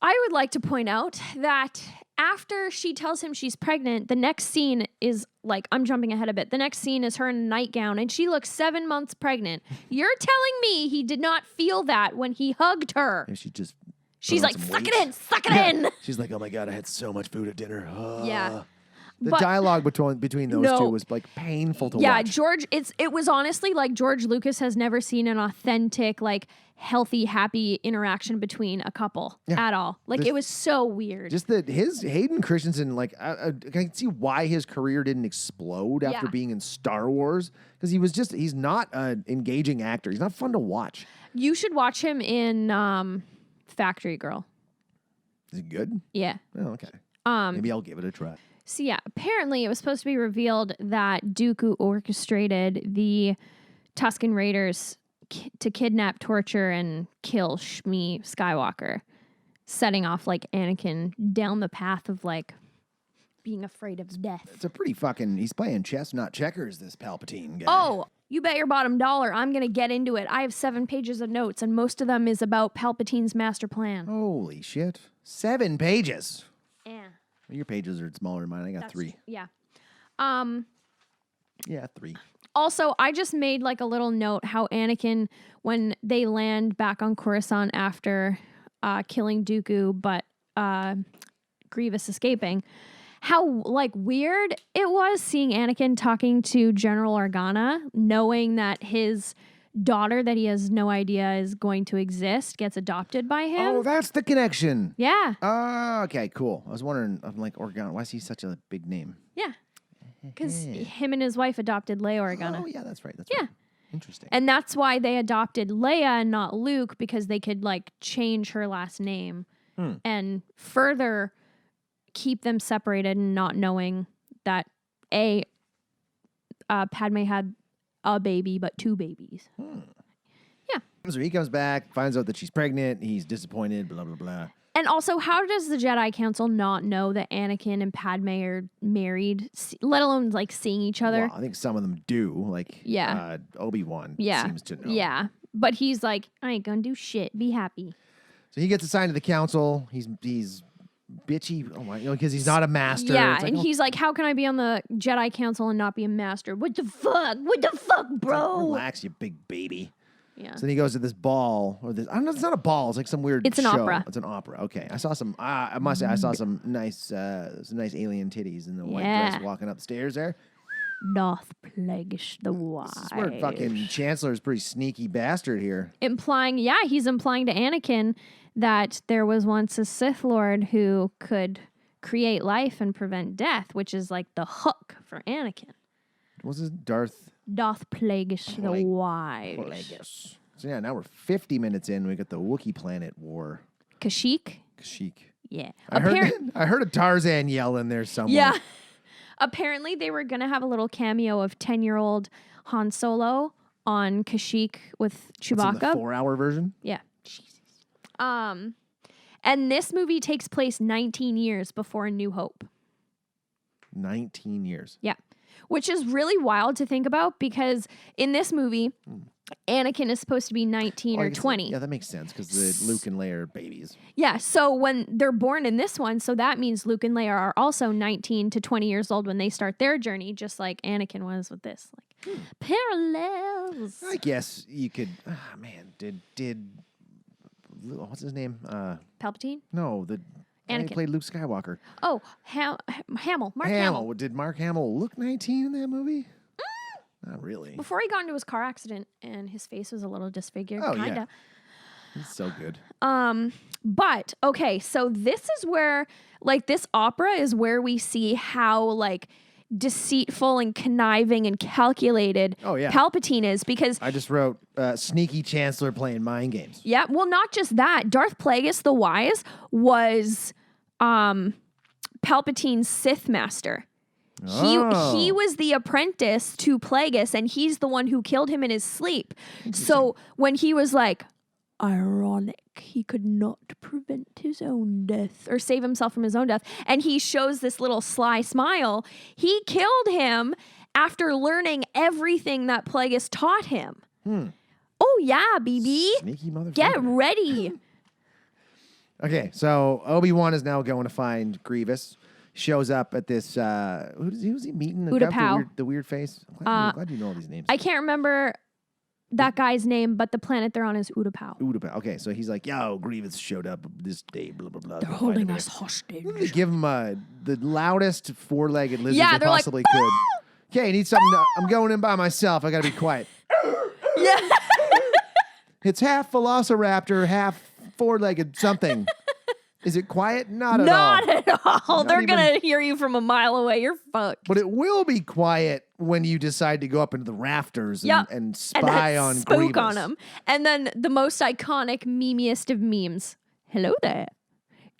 Speaker 1: I would like to point out that after she tells him she's pregnant, the next scene is like, I'm jumping ahead a bit. The next scene is her in a nightgown and she looks 7 months pregnant. You're telling me he did not feel that when he hugged her?
Speaker 2: And
Speaker 1: She's like, suck it in.
Speaker 2: She's like, oh my God, I had so much food at dinner.
Speaker 1: Yeah.
Speaker 2: The dialogue between those two was like painful to watch.
Speaker 1: Yeah, it was honestly like George Lucas has never seen an authentic, like healthy, happy interaction between a couple at all. Like it was so weird.
Speaker 2: Just that Hayden Christensen, like I can see why his career didn't explode after being in Star Wars, because he's not an engaging actor. He's not fun to watch.
Speaker 1: You should watch him in Factory Girl.
Speaker 2: Is he good?
Speaker 1: Yeah.
Speaker 2: Oh, okay. Maybe I'll give it a try.
Speaker 1: So yeah, apparently it was supposed to be revealed that Dooku orchestrated the Tusken Raiders to kidnap, torture, and kill Shmi Skywalker. setting off like Anakin down the path of like being afraid of death.
Speaker 2: It's a pretty fucking. He's playing chess, not checkers. This Palpatine guy.
Speaker 1: Oh, you bet your bottom dollar I'm going to get into it. I have 7 pages of notes, and most of them is about Palpatine's master plan.
Speaker 2: Holy shit! 7 pages.
Speaker 1: Yeah.
Speaker 2: Your pages are smaller than mine. I got 3.
Speaker 1: Yeah.
Speaker 2: Yeah, 3.
Speaker 1: Also, I just made like a little note how Anakin, when they land back on Coruscant after killing Dooku, but Grievous escaping, how like weird it was seeing Anakin talking to General Organa, knowing that his daughter that he has no idea is going to exist gets adopted by him.
Speaker 2: Oh, that's the connection.
Speaker 1: Yeah.
Speaker 2: Okay, cool. I was wondering, I'm like, Organa, why is he such a big name?
Speaker 1: Yeah. Because him and his wife adopted Leia Organa.
Speaker 2: Oh, yeah, that's right. That's
Speaker 1: Yeah.
Speaker 2: right. Interesting.
Speaker 1: And that's why they adopted Leia and not Luke, because they could like change her last name and further keep them separated and not knowing that Padme had a baby, but 2 babies.
Speaker 2: So he comes back, finds out that she's pregnant. He's disappointed, blah, blah, blah.
Speaker 1: And also, how does the Jedi Council not know that Anakin and Padme are married, let alone like seeing each other?
Speaker 2: Well, I think some of them do. Like,
Speaker 1: Yeah.
Speaker 2: Obi-Wan seems to know.
Speaker 1: Yeah. But he's like, I ain't gonna do shit. Be happy.
Speaker 2: So he gets assigned to the council. He's bitchy. Oh my, because he's not a master.
Speaker 1: Yeah,
Speaker 2: It's like,
Speaker 1: and
Speaker 2: oh,
Speaker 1: he's like, how can I be on the Jedi Council and not be a master? What the fuck? What the fuck, bro?
Speaker 2: relax, you big baby.
Speaker 1: Yeah.
Speaker 2: So then he goes to this ball, or this. I don't know. It's not a ball. It's like some weird.
Speaker 1: It's an
Speaker 2: show.
Speaker 1: opera.
Speaker 2: It's an opera. Okay, I saw some. I must say, I saw some nice alien titties in the white
Speaker 1: Yeah.
Speaker 2: dress walking upstairs there.
Speaker 1: Darth Plagueis the Wise.
Speaker 2: This is where fucking Chancellor is pretty sneaky bastard here.
Speaker 1: He's implying to Anakin that there was once a Sith Lord who could create life and prevent death, which is like the hook for Anakin.
Speaker 2: What's his Darth
Speaker 1: Plagueis the Wise.
Speaker 2: Plagueis. So yeah, now we're 50 minutes in. We got the Wookiee planet war.
Speaker 1: Kashyyyk?
Speaker 2: Kashyyyk.
Speaker 1: Yeah.
Speaker 2: I heard a Tarzan yell in there somewhere.
Speaker 1: Yeah. Apparently, they were going to have a little cameo of 10-year-old Han Solo on Kashyyyk with
Speaker 2: It's in
Speaker 1: Chewbacca.
Speaker 2: the 4-hour version.
Speaker 1: Yeah. Jesus. And this movie takes place 19 years before A New Hope.
Speaker 2: 19 years.
Speaker 1: Yeah. Which is really wild to think about because in this movie, Anakin is supposed to be 19
Speaker 2: Oh, I
Speaker 1: or
Speaker 2: guess
Speaker 1: 20.
Speaker 2: Yeah, that makes sense because the Luke and Leia are babies.
Speaker 1: Yeah, so when they're born in this one, so that means Luke and Leia are also 19 to 20 years old when they start their journey, just like Anakin was with this. Like parallels.
Speaker 2: I guess you could. Man, did what's his name?
Speaker 1: Palpatine?
Speaker 2: No, the guy who
Speaker 1: Anakin.
Speaker 2: played Luke Skywalker.
Speaker 1: Oh, Hamill. Mark Hamill.
Speaker 2: Did Mark Hamill look 19 in that movie? Not really.
Speaker 1: Before he got into his car accident and his face was a little disfigured,
Speaker 2: Oh,
Speaker 1: kinda.
Speaker 2: yeah. He's so good.
Speaker 1: But okay, so this is where like this opera is where we see how like deceitful and conniving and calculated
Speaker 2: Oh, yeah.
Speaker 1: Palpatine is because
Speaker 2: I just wrote sneaky Chancellor playing mind games.
Speaker 1: yeah, well not just that, Darth Plagueis the Wise was Palpatine's Sith master. He was the apprentice to Plagueis and he's the one who killed him in his sleep. So when he was like, ironic, he could not prevent his own death or save himself from his own death, and he shows this little sly smile, he killed him after learning everything that Plagueis taught him. Oh yeah, BB.
Speaker 2: Sneaky motherfucker.
Speaker 1: Get ready.
Speaker 2: Okay, so Obi-Wan is now going to find Grievous. Shows up at this. Who's he meeting? The guy with
Speaker 1: Utapau.
Speaker 2: the weird face. I'm glad you know all these names.
Speaker 1: I can't remember that guy's name, but the planet they're on is Utapau.
Speaker 2: Utapau. Okay, so he's like, yo, Grievous showed up this day, blah, blah, blah.
Speaker 1: They're holding us hostage.
Speaker 2: They give him the loudest four-legged lizard
Speaker 1: Yeah,
Speaker 2: they
Speaker 1: they're like,
Speaker 2: possibly could. Okay, I need something. I'm going in by myself. I got to be quiet.
Speaker 1: Yeah.
Speaker 2: It's half velociraptor, half four-legged something. Is it quiet? Not at all.
Speaker 1: Not at all.
Speaker 2: Not
Speaker 1: They're
Speaker 2: even-
Speaker 1: going to hear you from a mile away. You're fucked.
Speaker 2: But it will be quiet when you decide to go up into the rafters and,
Speaker 1: Yep.
Speaker 2: and
Speaker 1: And
Speaker 2: spy
Speaker 1: then
Speaker 2: on
Speaker 1: spook
Speaker 2: Grievous.
Speaker 1: on him. And then the most iconic, memeiest of memes. Hello there,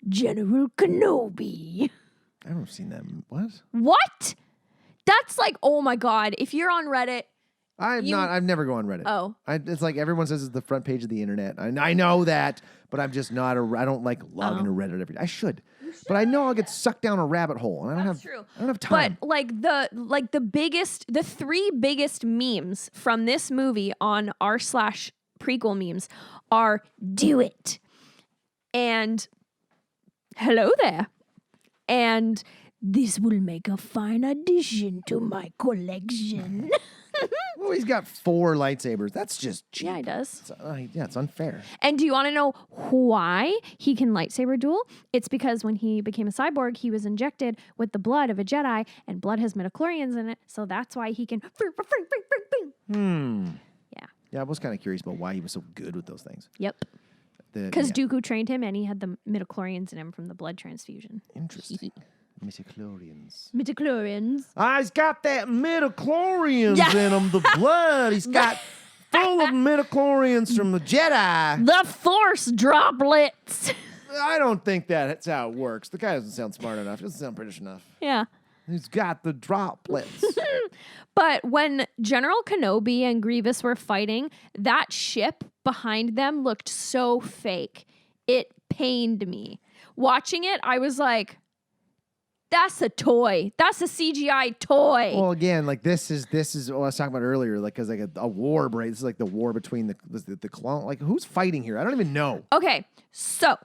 Speaker 1: General Kenobi.
Speaker 2: I haven't seen that. What?
Speaker 1: What? That's like, oh my God. If you're on Reddit,
Speaker 2: I've never gone on Reddit.
Speaker 1: Oh.
Speaker 2: It's like everyone says it's the front page of the internet. I know that, but I'm just not I don't like logging to Reddit every day. I should. But I know I'll get sucked down a rabbit hole, and I don't have time.
Speaker 1: But the three biggest memes from this movie on r/prequel memes are "Do it" and "Hello there" and "This will make a fine addition to my collection."
Speaker 2: Well, he's got 4 lightsabers. That's just cheap.
Speaker 1: Yeah, he does.
Speaker 2: It's unfair.
Speaker 1: And do you want to know why he can lightsaber duel? It's because when he became a cyborg, he was injected with the blood of a Jedi, and blood has midichlorians in it, so that's why he can. Yeah.
Speaker 2: Yeah, I was kind of curious about why he was so good with those things.
Speaker 1: Yep. Because Dooku trained him, and he had the midichlorians in him from the blood transfusion.
Speaker 2: Interesting. Midichlorians.
Speaker 1: Midichlorians.
Speaker 2: He's got that midichlorians in him, the blood. He's got full of midichlorians from the Jedi.
Speaker 1: The Force droplets.
Speaker 2: I don't think that's how it works. The guy doesn't sound smart enough. He doesn't sound British enough.
Speaker 1: Yeah.
Speaker 2: He's got the droplets.
Speaker 1: But when General Kenobi and Grievous were fighting, that ship behind them looked so fake. It pained me. Watching it, I was like, that's a toy. That's a CGI toy.
Speaker 2: Well, again, like this is what I was talking about earlier, like because like a war break. This is like the war between the clone. Like who's fighting here? I don't even know.
Speaker 1: Okay, so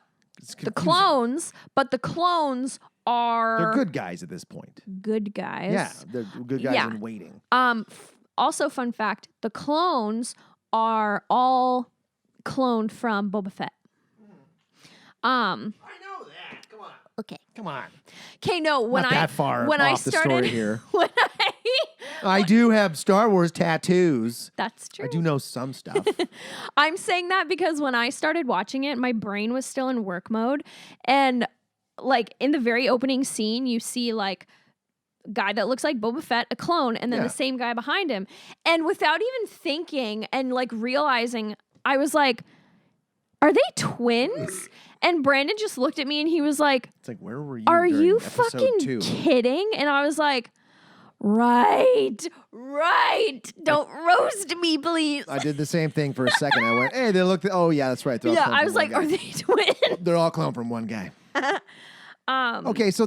Speaker 1: the clones, but the clones are
Speaker 2: they're good guys at this point.
Speaker 1: Good guys.
Speaker 2: Yeah, they're good guys in waiting.
Speaker 1: Also, fun fact: the clones are all cloned from Boba Fett.
Speaker 2: I know that. Come on.
Speaker 1: Okay.
Speaker 2: Come on.
Speaker 1: Okay, no, when
Speaker 2: Not that far
Speaker 1: when
Speaker 2: off
Speaker 1: I
Speaker 2: the
Speaker 1: started
Speaker 2: story here.
Speaker 1: when
Speaker 2: I do have Star Wars tattoos.
Speaker 1: That's true.
Speaker 2: I do know some stuff.
Speaker 1: I'm saying that because when I started watching it, my brain was still in work mode, and like in the very opening scene, you see like a guy that looks like Boba Fett, a clone, and then the same guy behind him, and without even thinking and like realizing, I was like, are they twins? And Brandon just looked at me and he was like,
Speaker 2: It's like, where were you?
Speaker 1: are
Speaker 2: during
Speaker 1: you
Speaker 2: episode
Speaker 1: fucking
Speaker 2: 2?
Speaker 1: kidding? And I was like, right. Don't roast me, please.
Speaker 2: I did the same thing for a second. I went, hey, they look. Oh yeah, that's right. They're all
Speaker 1: Yeah,
Speaker 2: cloned
Speaker 1: I
Speaker 2: from
Speaker 1: was
Speaker 2: one
Speaker 1: like,
Speaker 2: guy.
Speaker 1: are they twins?
Speaker 2: They're all cloned from one guy. Okay, so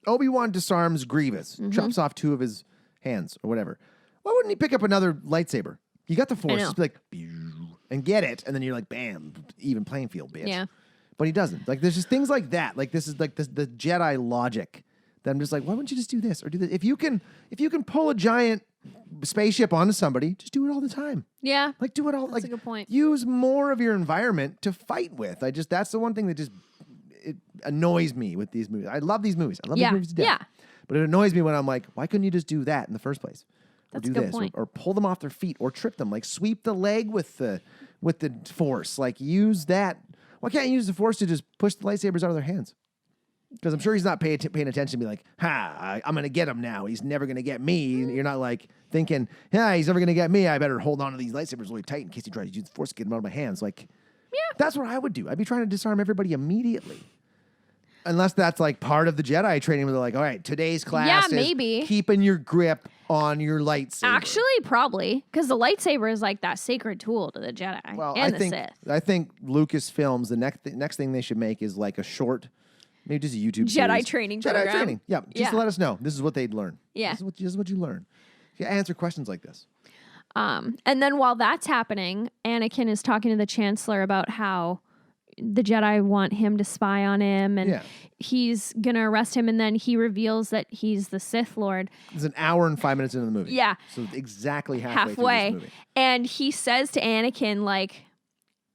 Speaker 2: Obi-Wan disarms Grievous, chops off 2 of his hands or whatever. Why wouldn't he pick up another lightsaber? You got the Force. Just be like, and get it, and then you're like, bam, even playing field, bitch.
Speaker 1: Yeah.
Speaker 2: But he doesn't. Like, there's just things like that. Like, this is like the Jedi logic that I'm just like, why wouldn't you just do this or do this? If you can pull a giant spaceship onto somebody, just do it all the time.
Speaker 1: Yeah.
Speaker 2: Like, do it all.
Speaker 1: That's a good point.
Speaker 2: Use more of your environment to fight with. That's the one thing that just it annoys me with these movies. I love these movies. I love these movies to death.
Speaker 1: Yeah.
Speaker 2: But it annoys me when I'm like, why couldn't you just do that in the first place? Or
Speaker 1: That's a
Speaker 2: do
Speaker 1: good
Speaker 2: this,
Speaker 1: point.
Speaker 2: or pull them off their feet, or trip them, like sweep the leg with the Force. Like, use that. Why can't you use the Force to just push the lightsabers out of their hands? Because I'm sure he's not paying attention to be like, I'm going to get him now. He's never going to get me. You're not like thinking, he's never going to get me. I better hold on to these lightsabers really tight in case he tries to use the Force to get them out of my hands. Like, that's what I would do. I'd be trying to disarm everybody immediately. Unless that's like part of the Jedi training where they're like, all right, today's class is
Speaker 1: maybe.
Speaker 2: keeping your grip on your lightsaber.
Speaker 1: Actually, probably. Because the lightsaber is like that sacred tool to the Jedi
Speaker 2: well,
Speaker 1: and
Speaker 2: I think Lucasfilms, the next thing they should make is like a short, maybe just a YouTube
Speaker 1: Jedi
Speaker 2: series.
Speaker 1: training
Speaker 2: Jedi
Speaker 1: program.
Speaker 2: training. Yeah, just to let us know. This is what they'd learn.
Speaker 1: Yeah.
Speaker 2: This is what you learn. You answer questions like this.
Speaker 1: And then while that's happening, Anakin is talking to the Chancellor about how the Jedi want him to spy on him, and he's going to arrest him, and then he reveals that he's the Sith Lord.
Speaker 2: It's an hour and 5 minutes into the movie.
Speaker 1: Yeah.
Speaker 2: So exactly halfway. Through this movie.
Speaker 1: And he says to Anakin, like,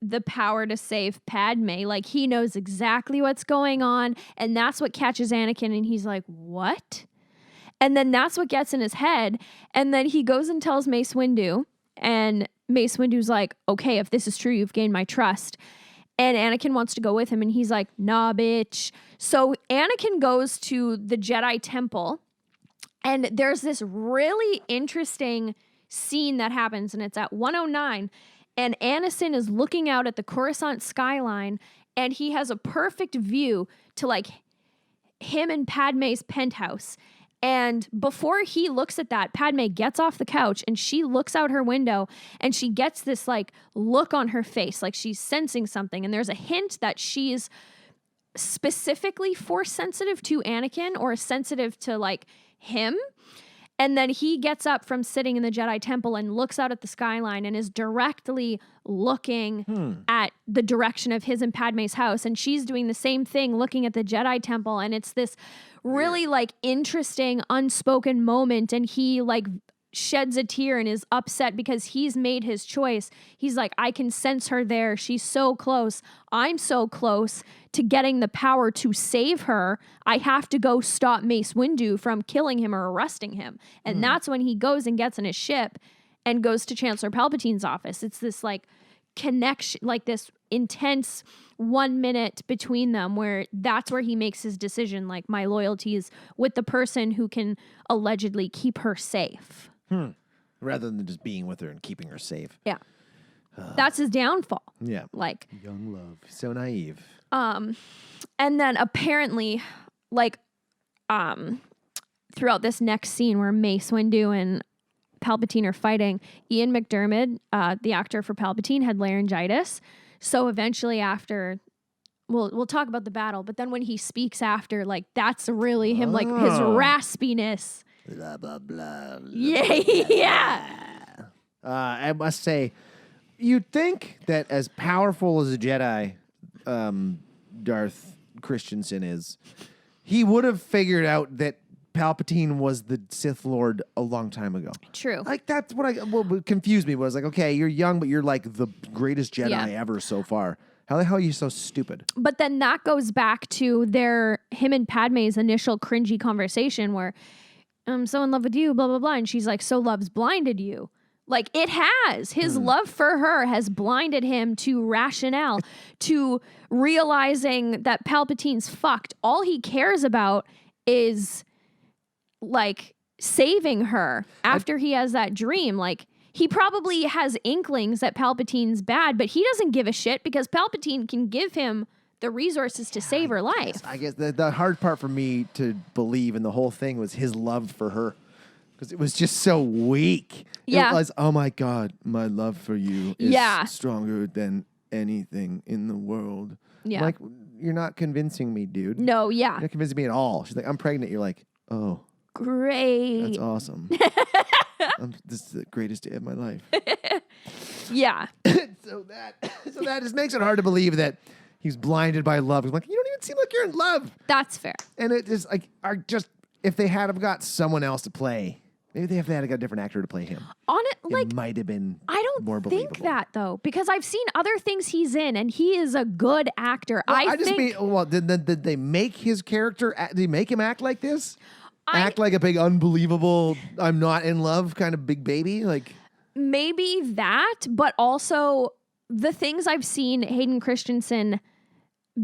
Speaker 1: the power to save Padme. Like, he knows exactly what's going on, and that's what catches Anakin, and he's like, what? And then that's what gets in his head, and then he goes and tells Mace Windu, and Mace Windu's like, okay, if this is true, you've gained my trust. And Anakin wants to go with him, and he's like, nah, bitch. So Anakin goes to the Jedi Temple, and there's this really interesting scene that happens, and it's at 109, and Anakin is looking out at the Coruscant skyline, and he has a perfect view to, like, him and Padme's penthouse. And before he looks at that, Padme gets off the couch and she looks out her window and she gets this like look on her face, like she's sensing something. And there's a hint that she's specifically force sensitive to Anakin or sensitive to like him. And then he gets up from sitting in the Jedi Temple and looks out at the skyline and is directly looking at the direction of his and Padme's house. And she's doing the same thing, looking at the Jedi Temple. And it's this really like interesting unspoken moment. And he like sheds a tear and is upset because he's made his choice. He's like, I can sense her there. She's so close. I'm so close to getting the power to save her. I have to go stop Mace Windu from killing him or arresting him. And that's when he goes and gets in his ship and goes to Chancellor Palpatine's office. It's this like connection, like this intense 1 minute between them where that's where he makes his decision. Like, my loyalty is with the person who can allegedly keep her safe.
Speaker 2: Rather than just being with her and keeping her safe.
Speaker 1: Yeah. That's his downfall.
Speaker 2: Yeah.
Speaker 1: Like,
Speaker 2: Young love. So naive.
Speaker 1: and then apparently, like, throughout this next scene where Mace Windu and Palpatine are fighting, Ian McDiarmid, the actor for Palpatine, had laryngitis. So eventually after, we'll talk about the battle, but then when he speaks after, like, that's really him, like, his raspiness.
Speaker 2: Blah, blah, blah.
Speaker 1: Yeah.
Speaker 2: I must say, you'd think that as powerful as a Jedi Darth Christensen is, he would have figured out that Palpatine was the Sith Lord a long time ago.
Speaker 1: True.
Speaker 2: Like, that's what confused me was like, okay, you're young, but you're like the greatest Jedi ever so far. How the hell are you so stupid?
Speaker 1: But then that goes back to him and Padme's initial cringy conversation where I'm so in love with you, blah, blah, blah. And she's like, so love's blinded you. Like, it has. His love for her has blinded him to rationale, to realizing that Palpatine's fucked. All he cares about is, like, saving her after he has that dream. Like, he probably has inklings that Palpatine's bad, but he doesn't give a shit because Palpatine can give him the resources to save her life.
Speaker 2: I guess the hard part for me to believe in the whole thing was his love for her. Because it was just so weak.
Speaker 1: Yeah.
Speaker 2: It was, oh my God, my love for you is stronger than anything in the world.
Speaker 1: Yeah.
Speaker 2: Like, you're not convincing me, dude.
Speaker 1: No, yeah.
Speaker 2: You're not convincing me at all. She's like, I'm pregnant. You're like, oh,
Speaker 1: Great.
Speaker 2: that's awesome. This is the greatest day of my life.
Speaker 1: Yeah.
Speaker 2: So that just makes it hard to believe that he's blinded by love. I'm like, you don't even seem like you're in love.
Speaker 1: That's fair.
Speaker 2: And it is like, if they had have got someone else to play, maybe they have got a different actor to play him.
Speaker 1: Like,
Speaker 2: it might have been
Speaker 1: I don't
Speaker 2: more
Speaker 1: think
Speaker 2: believable.
Speaker 1: that though, because I've seen other things he's in, and he is a good actor.
Speaker 2: Well,
Speaker 1: think.
Speaker 2: Did they make his character? Did they make him act like this? Act like a big, unbelievable, I'm not in love kind of big baby? Like,
Speaker 1: maybe that, but also the things I've seen Hayden Christensen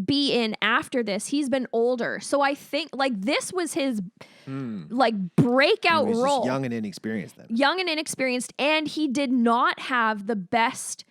Speaker 1: be in after this, he's been older. So I think like this was his like breakout
Speaker 2: he was
Speaker 1: role.
Speaker 2: just young and inexperienced then.
Speaker 1: Young and inexperienced, and he did not have the best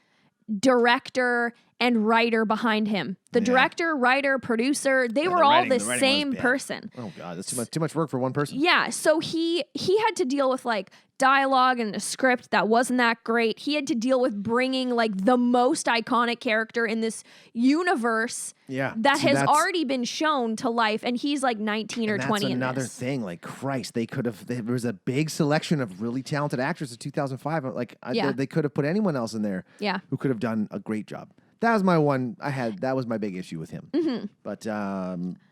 Speaker 1: director and writer behind him. The director, writer, producer, they were all the same person.
Speaker 2: Oh God, that's too much work for one person.
Speaker 1: Yeah, so he had to deal with like dialogue and a script that wasn't that great. He had to deal with bringing like the most iconic character in this universe that has already been shown to life, and he's like 19 or 20 in
Speaker 2: another
Speaker 1: this.
Speaker 2: thing. Like, Christ, there was a big selection of really talented actors in 2005. Like, they could have put anyone else in there who could have done a great job. That was my one I had. That was my big issue with him.
Speaker 1: Mm-hmm.
Speaker 2: But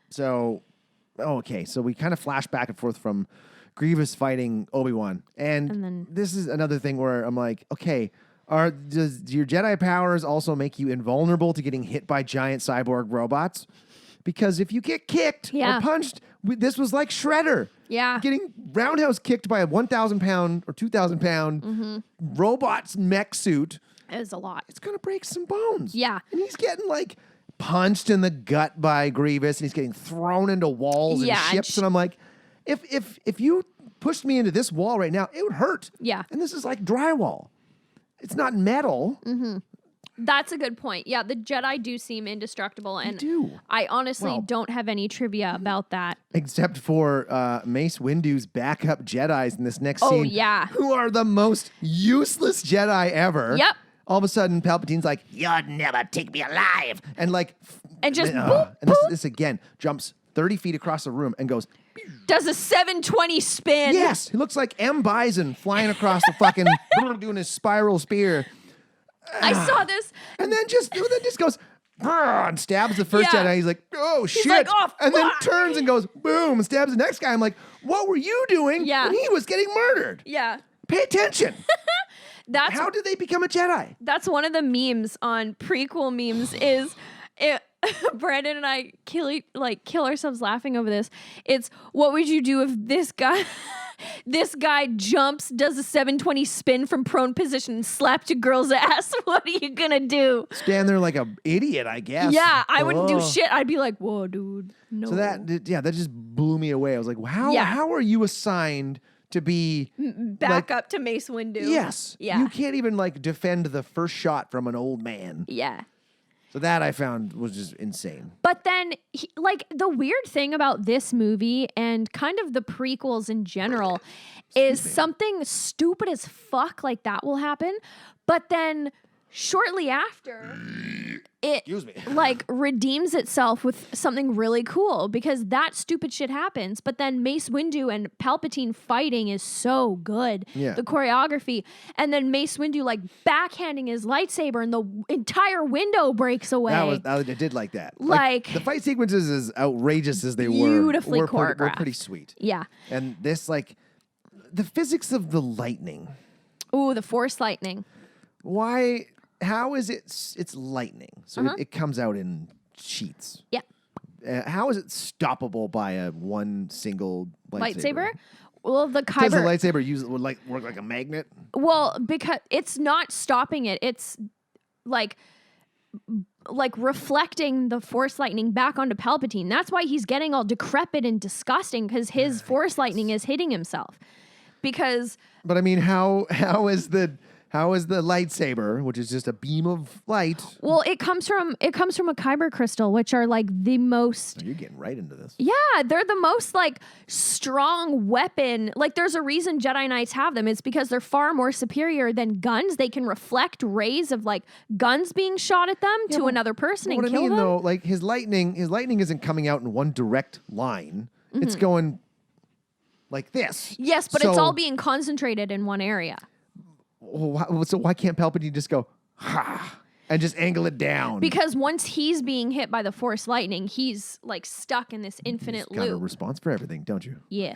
Speaker 2: so we kind of flash back and forth from Grievous fighting Obi-Wan, and
Speaker 1: then
Speaker 2: this is another thing where I'm like, okay, does your Jedi powers also make you invulnerable to getting hit by giant cyborg robots? Because if you get kicked or punched, this was like Shredder.
Speaker 1: Yeah.
Speaker 2: Getting roundhouse kicked by a 1,000 pound or 2,000 pound robot's mech suit.
Speaker 1: It is a lot.
Speaker 2: It's going to break some bones.
Speaker 1: Yeah.
Speaker 2: And he's getting like punched in the gut by Grievous, and he's getting thrown into walls and ships. And I'm like, if you pushed me into this wall right now, it would hurt.
Speaker 1: Yeah.
Speaker 2: And this is like drywall. It's not metal.
Speaker 1: That's a good point. Yeah, the Jedi do seem indestructible, and
Speaker 2: do.
Speaker 1: I honestly
Speaker 2: Well-
Speaker 1: don't have any trivia about that.
Speaker 2: Except for Mace Windu's backup Jedis in this next
Speaker 1: Oh,
Speaker 2: scene.
Speaker 1: yeah.
Speaker 2: Who are the most useless Jedi ever.
Speaker 1: Yep.
Speaker 2: All of a sudden, Palpatine's like, "You'd never take me alive." And like...
Speaker 1: And just
Speaker 2: and
Speaker 1: boop,
Speaker 2: this again jumps 30 feet across the room and goes,
Speaker 1: Does a 720 spin?
Speaker 2: yes! He looks like M. Bison flying across the fucking... doing his spiral spear.
Speaker 1: I saw this.
Speaker 2: And then just goes... and stabs the first
Speaker 1: Yeah.
Speaker 2: Jedi. He's like, "Oh, shit."
Speaker 1: like, "Oh,
Speaker 2: and then
Speaker 1: fuck."
Speaker 2: turns and goes, boom, and stabs the next guy. I'm like, what were you doing
Speaker 1: Yeah.
Speaker 2: when he was getting murdered?
Speaker 1: Yeah.
Speaker 2: Pay attention.
Speaker 1: That's
Speaker 2: How did they become a Jedi?
Speaker 1: That's one of the memes on prequel memes is it, Brandon and I kill ourselves laughing over this. It's what would you do if this guy jumps, does a 720 spin from prone position and slapped a girl's ass? What are you gonna do?
Speaker 2: Stand there like an idiot, I guess.
Speaker 1: Yeah, I wouldn't do
Speaker 2: Oh.
Speaker 1: shit. I'd be like, whoa, dude. No.
Speaker 2: So that just blew me away. I was like,
Speaker 1: Yeah.
Speaker 2: how are you assigned to be...
Speaker 1: back up to Mace Windu.
Speaker 2: Yes.
Speaker 1: Yeah.
Speaker 2: You can't even like defend the first shot from an old man.
Speaker 1: Yeah.
Speaker 2: So that I found was just insane.
Speaker 1: But then, like, the weird thing about this movie and kind of the prequels in general is something stupid as fuck like that will happen. But then, shortly after, it
Speaker 2: Excuse me.
Speaker 1: like redeems itself with something really cool because that stupid shit happens. But then Mace Windu and Palpatine fighting is so good.
Speaker 2: Yeah.
Speaker 1: The choreography. And then Mace Windu like backhanding his lightsaber and the entire window breaks away.
Speaker 2: I did like that.
Speaker 1: Like-
Speaker 2: the fight sequences, as outrageous as they
Speaker 1: Beautifully
Speaker 2: were
Speaker 1: choreographed.
Speaker 2: pretty sweet.
Speaker 1: Yeah.
Speaker 2: And this, like, the physics of the lightning.
Speaker 1: Ooh, the Force lightning.
Speaker 2: Why? How is it? It's lightning, so
Speaker 1: Uh-huh.
Speaker 2: it comes out in sheets.
Speaker 1: Yeah.
Speaker 2: How is it stoppable by a one single
Speaker 1: Lightsaber? Well, the
Speaker 2: Does the
Speaker 1: Kyber.
Speaker 2: lightsaber would work like a magnet?
Speaker 1: Well, because it's not stopping it. It's like reflecting the Force lightning back onto Palpatine. That's why he's getting all decrepit and disgusting because his Force lightning is hitting himself. Because
Speaker 2: But I mean, how is the lightsaber, which is just a beam of light?
Speaker 1: well, it comes from a Kyber crystal, which are like the most
Speaker 2: You're getting right into this.
Speaker 1: Yeah, they're the most like strong weapon. Like there's a reason Jedi Knights have them. It's because they're far more superior than guns. They can reflect rays of like guns being shot at them to
Speaker 2: but-
Speaker 1: another person
Speaker 2: But
Speaker 1: and
Speaker 2: what I
Speaker 1: kill
Speaker 2: mean,
Speaker 1: them.
Speaker 2: though, like his lightning isn't coming out in one direct line.
Speaker 1: Mm-hmm.
Speaker 2: It's going like this.
Speaker 1: Yes, but it's
Speaker 2: So-
Speaker 1: all being concentrated in one area.
Speaker 2: So why can't Palpatine just go ha and just angle it down?
Speaker 1: Because once he's being hit by the Force lightning, he's like stuck in this infinite
Speaker 2: kind of a
Speaker 1: loop.
Speaker 2: response for everything, don't you?
Speaker 1: Yeah.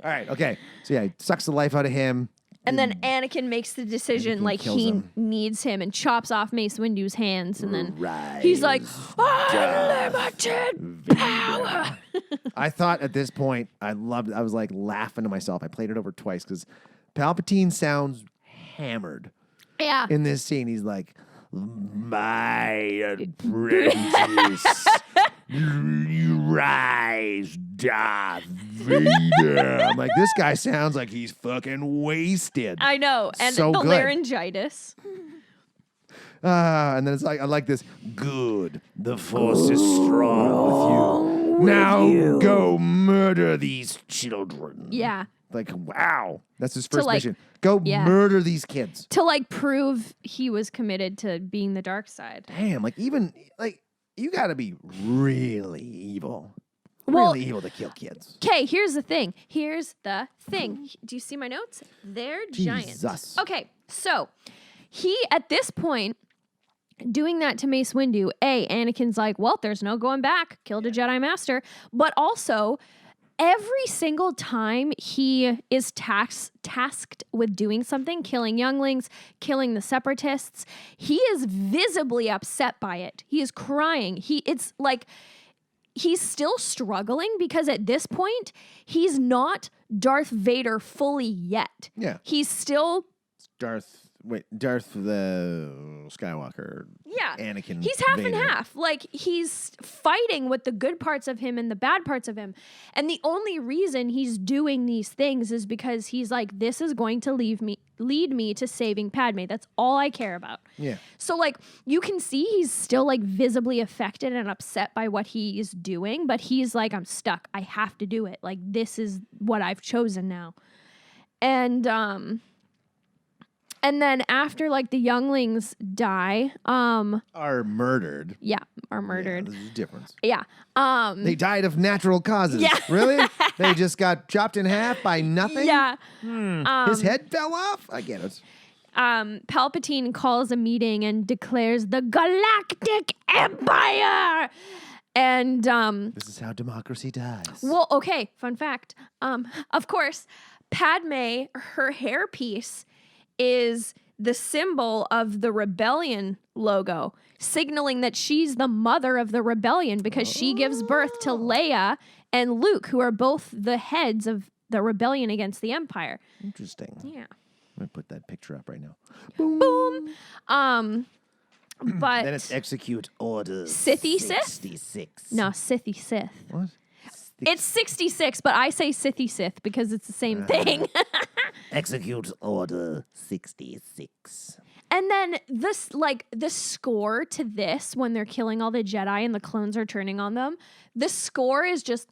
Speaker 2: All right, okay. So yeah, he sucks the life out of him.
Speaker 1: And then Anakin makes the decision
Speaker 2: Anakin
Speaker 1: like
Speaker 2: kills
Speaker 1: he
Speaker 2: him.
Speaker 1: needs him and chops off Mace Windu's hands. And then
Speaker 2: Rise,
Speaker 1: he's like, unlimited power.
Speaker 2: I thought at this point, I was like laughing to myself. I played it over twice because Palpatine sounds hammered
Speaker 1: Yeah.
Speaker 2: in this scene. He's like, "My apprentice, rise, Darth Vader." I'm like, this guy sounds like he's fucking wasted.
Speaker 1: I know. And
Speaker 2: So
Speaker 1: the
Speaker 2: good.
Speaker 1: laryngitis.
Speaker 2: And then it's like, I like this. Good. The Force is strong with you. Now go murder these children.
Speaker 1: Yeah.
Speaker 2: Like, wow. That's his first
Speaker 1: like-
Speaker 2: mission. Go
Speaker 1: yeah.
Speaker 2: murder these kids.
Speaker 1: To like prove he was committed to being the dark side.
Speaker 2: Damn, like even like you gotta be really evil.
Speaker 1: Well-
Speaker 2: Really evil to kill kids.
Speaker 1: Okay, here's the thing. Do you see my notes? They're giant.
Speaker 2: Jesus.
Speaker 1: Okay, so he, at this point, doing that to Mace Windu, Anakin's like, well, there's no going back. Killed a Jedi Master. But also, every single time he is tasked with doing something, killing younglings, killing the separatists, he is visibly upset by it. He is crying. It's like he's still struggling because at this point, he's not Darth Vader fully yet.
Speaker 2: Yeah.
Speaker 1: He's still
Speaker 2: wait, Darth the Skywalker.
Speaker 1: Yeah.
Speaker 2: Anakin.
Speaker 1: He's half
Speaker 2: Vader.
Speaker 1: and half. Like, he's fighting with the good parts of him and the bad parts of him. And the only reason he's doing these things is because he's like, this is going to lead me to saving Padme. That's all I care about.
Speaker 2: Yeah.
Speaker 1: So, like, you can see he's still, like, visibly affected and upset by what he's doing, but he's like, I'm stuck. I have to do it. Like, this is what I've chosen now. And then after, like, the younglings die,
Speaker 2: Are murdered.
Speaker 1: are murdered.
Speaker 2: Yeah, there's a difference.
Speaker 1: Yeah.
Speaker 2: They died of natural causes.
Speaker 1: Yeah.
Speaker 2: Really? They just got chopped in half by nothing?
Speaker 1: Yeah.
Speaker 2: His head fell off? I get it.
Speaker 1: Palpatine calls a meeting and declares the Galactic Empire. And
Speaker 2: This is how democracy dies.
Speaker 1: well, okay, fun fact. Of course, Padme, her hairpiece is the symbol of the rebellion logo, signaling that she's the mother of the rebellion because she gives birth to Leia and Luke, who are both the heads of the rebellion against the Empire.
Speaker 2: Interesting.
Speaker 1: Yeah.
Speaker 2: I'm going to put that picture up right now.
Speaker 1: Boom. But
Speaker 2: Then it's execute order
Speaker 1: Sithy Sith?
Speaker 2: 66.
Speaker 1: no, Sithy Sith.
Speaker 2: What?
Speaker 1: It's 66, but I say Sithy Sith because it's the same thing.
Speaker 2: Execute order 66.
Speaker 1: And then this, like, the score to this, when they're killing all the Jedi and the clones are turning on them, the score is just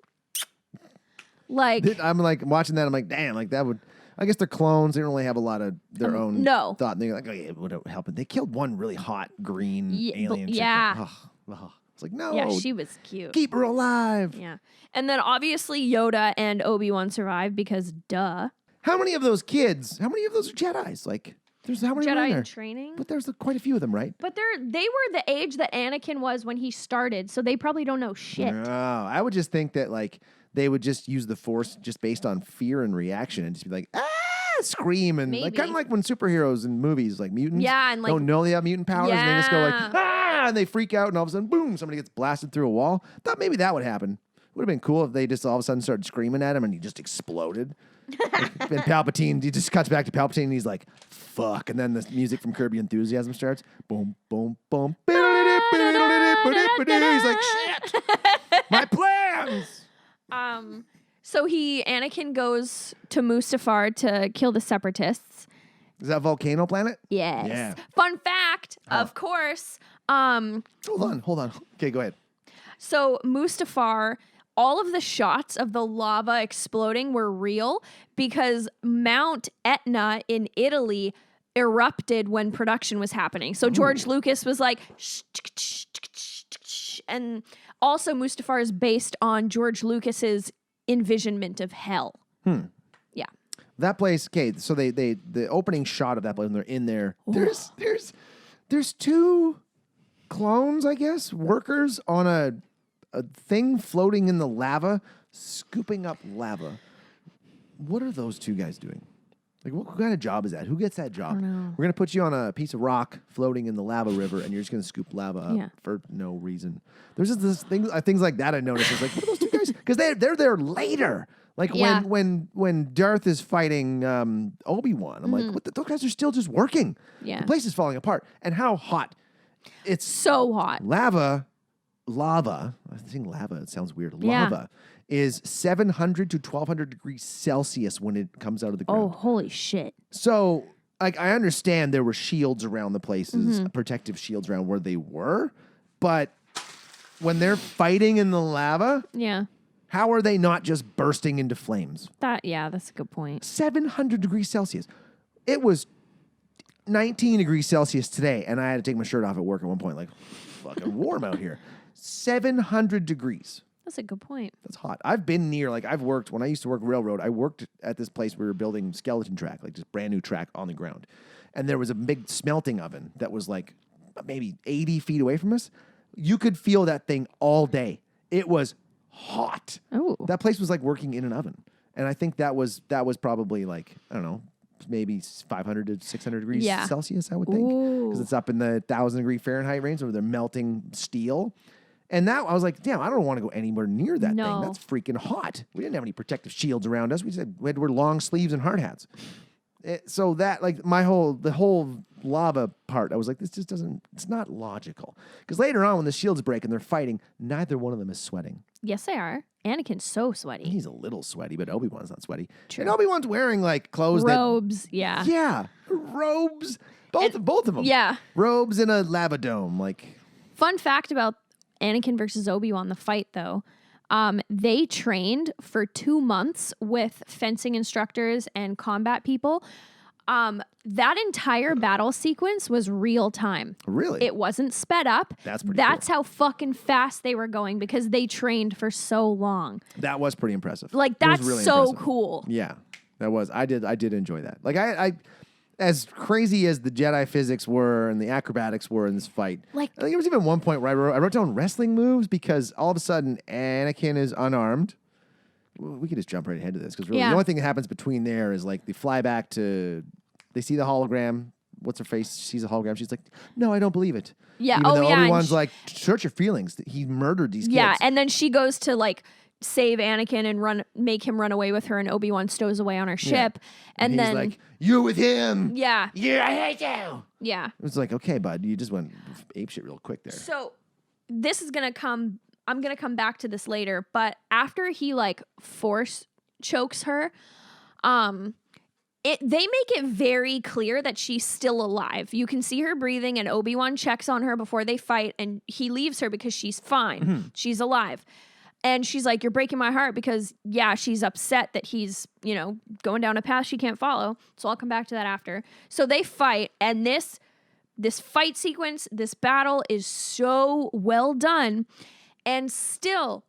Speaker 1: like,
Speaker 2: I'm like watching that. I'm like, damn, like that would. I guess they're clones. They don't really have a lot of their own
Speaker 1: no.
Speaker 2: thought. And they're like, oh yeah, it would help. They killed one really hot green alien chick.
Speaker 1: yeah.
Speaker 2: It's like, no.
Speaker 1: yeah, she was cute.
Speaker 2: Keep her alive.
Speaker 1: Yeah. And then obviously Yoda and Obi-Wan survive because duh.
Speaker 2: How many of those kids? How many of those are Jedis? Like, there's how many are
Speaker 1: Jedi
Speaker 2: there?
Speaker 1: in training.
Speaker 2: But there's quite a few of them, right?
Speaker 1: But they were the age that Anakin was when he started, so they probably don't know shit.
Speaker 2: No, I would just think that like they would just use the Force just based on fear and reaction and just be like, scream and like
Speaker 1: Maybe.
Speaker 2: kind of like when superheroes in movies like mutants
Speaker 1: Yeah, and like
Speaker 2: don't know they have mutant powers and they just go like
Speaker 1: Yeah.
Speaker 2: and they freak out and all of a sudden boom somebody gets blasted through a wall. Thought maybe that would happen. Would have been cool if they just all of a sudden started screaming at him and he just exploded. And Palpatine, he just cuts back to Palpatine and he's like, fuck. And then the music from Kirby Enthusiasm starts. Boom, boom, boom. He's like, shit. My plans.
Speaker 1: So Anakin goes to Mustafar to kill the Separatists.
Speaker 2: Is that Volcano Planet?
Speaker 1: Yes.
Speaker 2: Yeah.
Speaker 1: Fun fact, of course.
Speaker 2: Hold on. Okay, go ahead.
Speaker 1: So Mustafar, all of the shots of the lava exploding were real because Mount Etna in Italy erupted when production was happening. So George Lucas was like, and also Mustafar is based on George Lucas's envisionment of hell. Yeah.
Speaker 2: That place, okay, so they the opening shot of that place when they're in there, there's two clones, I guess, workers on a thing floating in the lava, scooping up lava. What are those two guys doing? Like, what kind of job is that? Who gets that job? We're going to put you on a piece of rock floating in the lava river, and you're just going to scoop lava up for no reason. There's just this things like that I noticed. It's like, what are those two guys? Because they're there later. Like when Darth is fighting Obi-Wan, I'm like, those guys are still just working.
Speaker 1: Yeah.
Speaker 2: The place is falling apart. And how hot. It's
Speaker 1: So hot.
Speaker 2: lava. I'm saying lava, it sounds weird.
Speaker 1: Yeah.
Speaker 2: Lava is 700 to 1200 degrees Celsius when it comes out of the ground.
Speaker 1: Oh, holy shit.
Speaker 2: So, like, I understand there were shields around the places, protective shields around where they were, but when they're fighting in the lava,
Speaker 1: Yeah.
Speaker 2: how are they not just bursting into flames?
Speaker 1: That's a good point.
Speaker 2: 700 degrees Celsius. It was 19 degrees Celsius today, and I had to take my shirt off at work at one point. Like, fucking warm out here. 700 degrees.
Speaker 1: That's a good point.
Speaker 2: That's hot. I've been near, like, when I used to work railroad, I worked at this place where we were building skeleton track, like just brand new track on the ground. And there was a big smelting oven that was like maybe 80 feet away from us. You could feel that thing all day. It was hot.
Speaker 1: Oh.
Speaker 2: That place was like working in an oven. And I think that was probably like, I don't know, maybe 500 to 600 degrees Celsius, I would think. Because it's up in the 1,000 degree Fahrenheit range where they're melting steel. And that I was like, damn, I don't want to go anywhere near that thing. That's freaking hot. We didn't have any protective shields around us. We had to wear long sleeves and hard hats. So that like the whole lava part, I was like, this just doesn't. It's not logical. Because later on, when the shields break and they're fighting, neither one of them is sweating.
Speaker 1: Yes, they are. Anakin's so sweaty.
Speaker 2: He's a little sweaty, but Obi-Wan's not sweaty.
Speaker 1: True.
Speaker 2: And Obi-Wan's wearing like clothes
Speaker 1: Robes, yeah.
Speaker 2: Yeah, robes. Both of them.
Speaker 1: Yeah.
Speaker 2: Robes in a lava dome. Like,
Speaker 1: Fun fact about Anakin versus Obi-Wan, the fight though. They trained for 2 months with fencing instructors and combat people. That entire battle sequence was real time.
Speaker 2: really?
Speaker 1: It wasn't sped up.
Speaker 2: That's pretty
Speaker 1: That's how fucking fast they were going because they trained for so long.
Speaker 2: That was pretty impressive.
Speaker 1: Like,
Speaker 2: It was
Speaker 1: that's
Speaker 2: really
Speaker 1: so
Speaker 2: impressive.
Speaker 1: cool.
Speaker 2: Yeah, that was. I did enjoy that. Like I as crazy as the Jedi physics were and the acrobatics were in this fight,
Speaker 1: Like-
Speaker 2: I think there was even one point where I wrote down wrestling moves because all of a sudden Anakin is unarmed. We could just jump right ahead to this because really
Speaker 1: Yeah.
Speaker 2: the only thing that happens between there is like they fly back to, they see the hologram. What's her face? She sees a hologram. She's like, no, I don't believe it.
Speaker 1: Yeah.
Speaker 2: Even
Speaker 1: Oh,
Speaker 2: though
Speaker 1: yeah. and
Speaker 2: Obi-Wan's
Speaker 1: she-
Speaker 2: like, search your feelings. He murdered these
Speaker 1: yeah.
Speaker 2: kids.
Speaker 1: And then she goes to like save Anakin and make him run away with her, and Obi-Wan stows away on her ship. And
Speaker 2: he's
Speaker 1: then,
Speaker 2: like, you're with him.
Speaker 1: yeah.
Speaker 2: Yeah, I hate you.
Speaker 1: Yeah.
Speaker 2: It's like, okay, bud, you just went apeshit real quick there.
Speaker 1: So this is gonna come. I'm gonna come back to this later. But after he like force chokes her, they make it very clear that she's still alive. You can see her breathing, and Obi-Wan checks on her before they fight, and he leaves her because she's fine. She's alive. And she's like, you're breaking my heart because, yeah, she's upset that he's, going down a path she can't follow. So I'll come back to that after. So they fight, and this fight sequence, this battle is so well done. And still,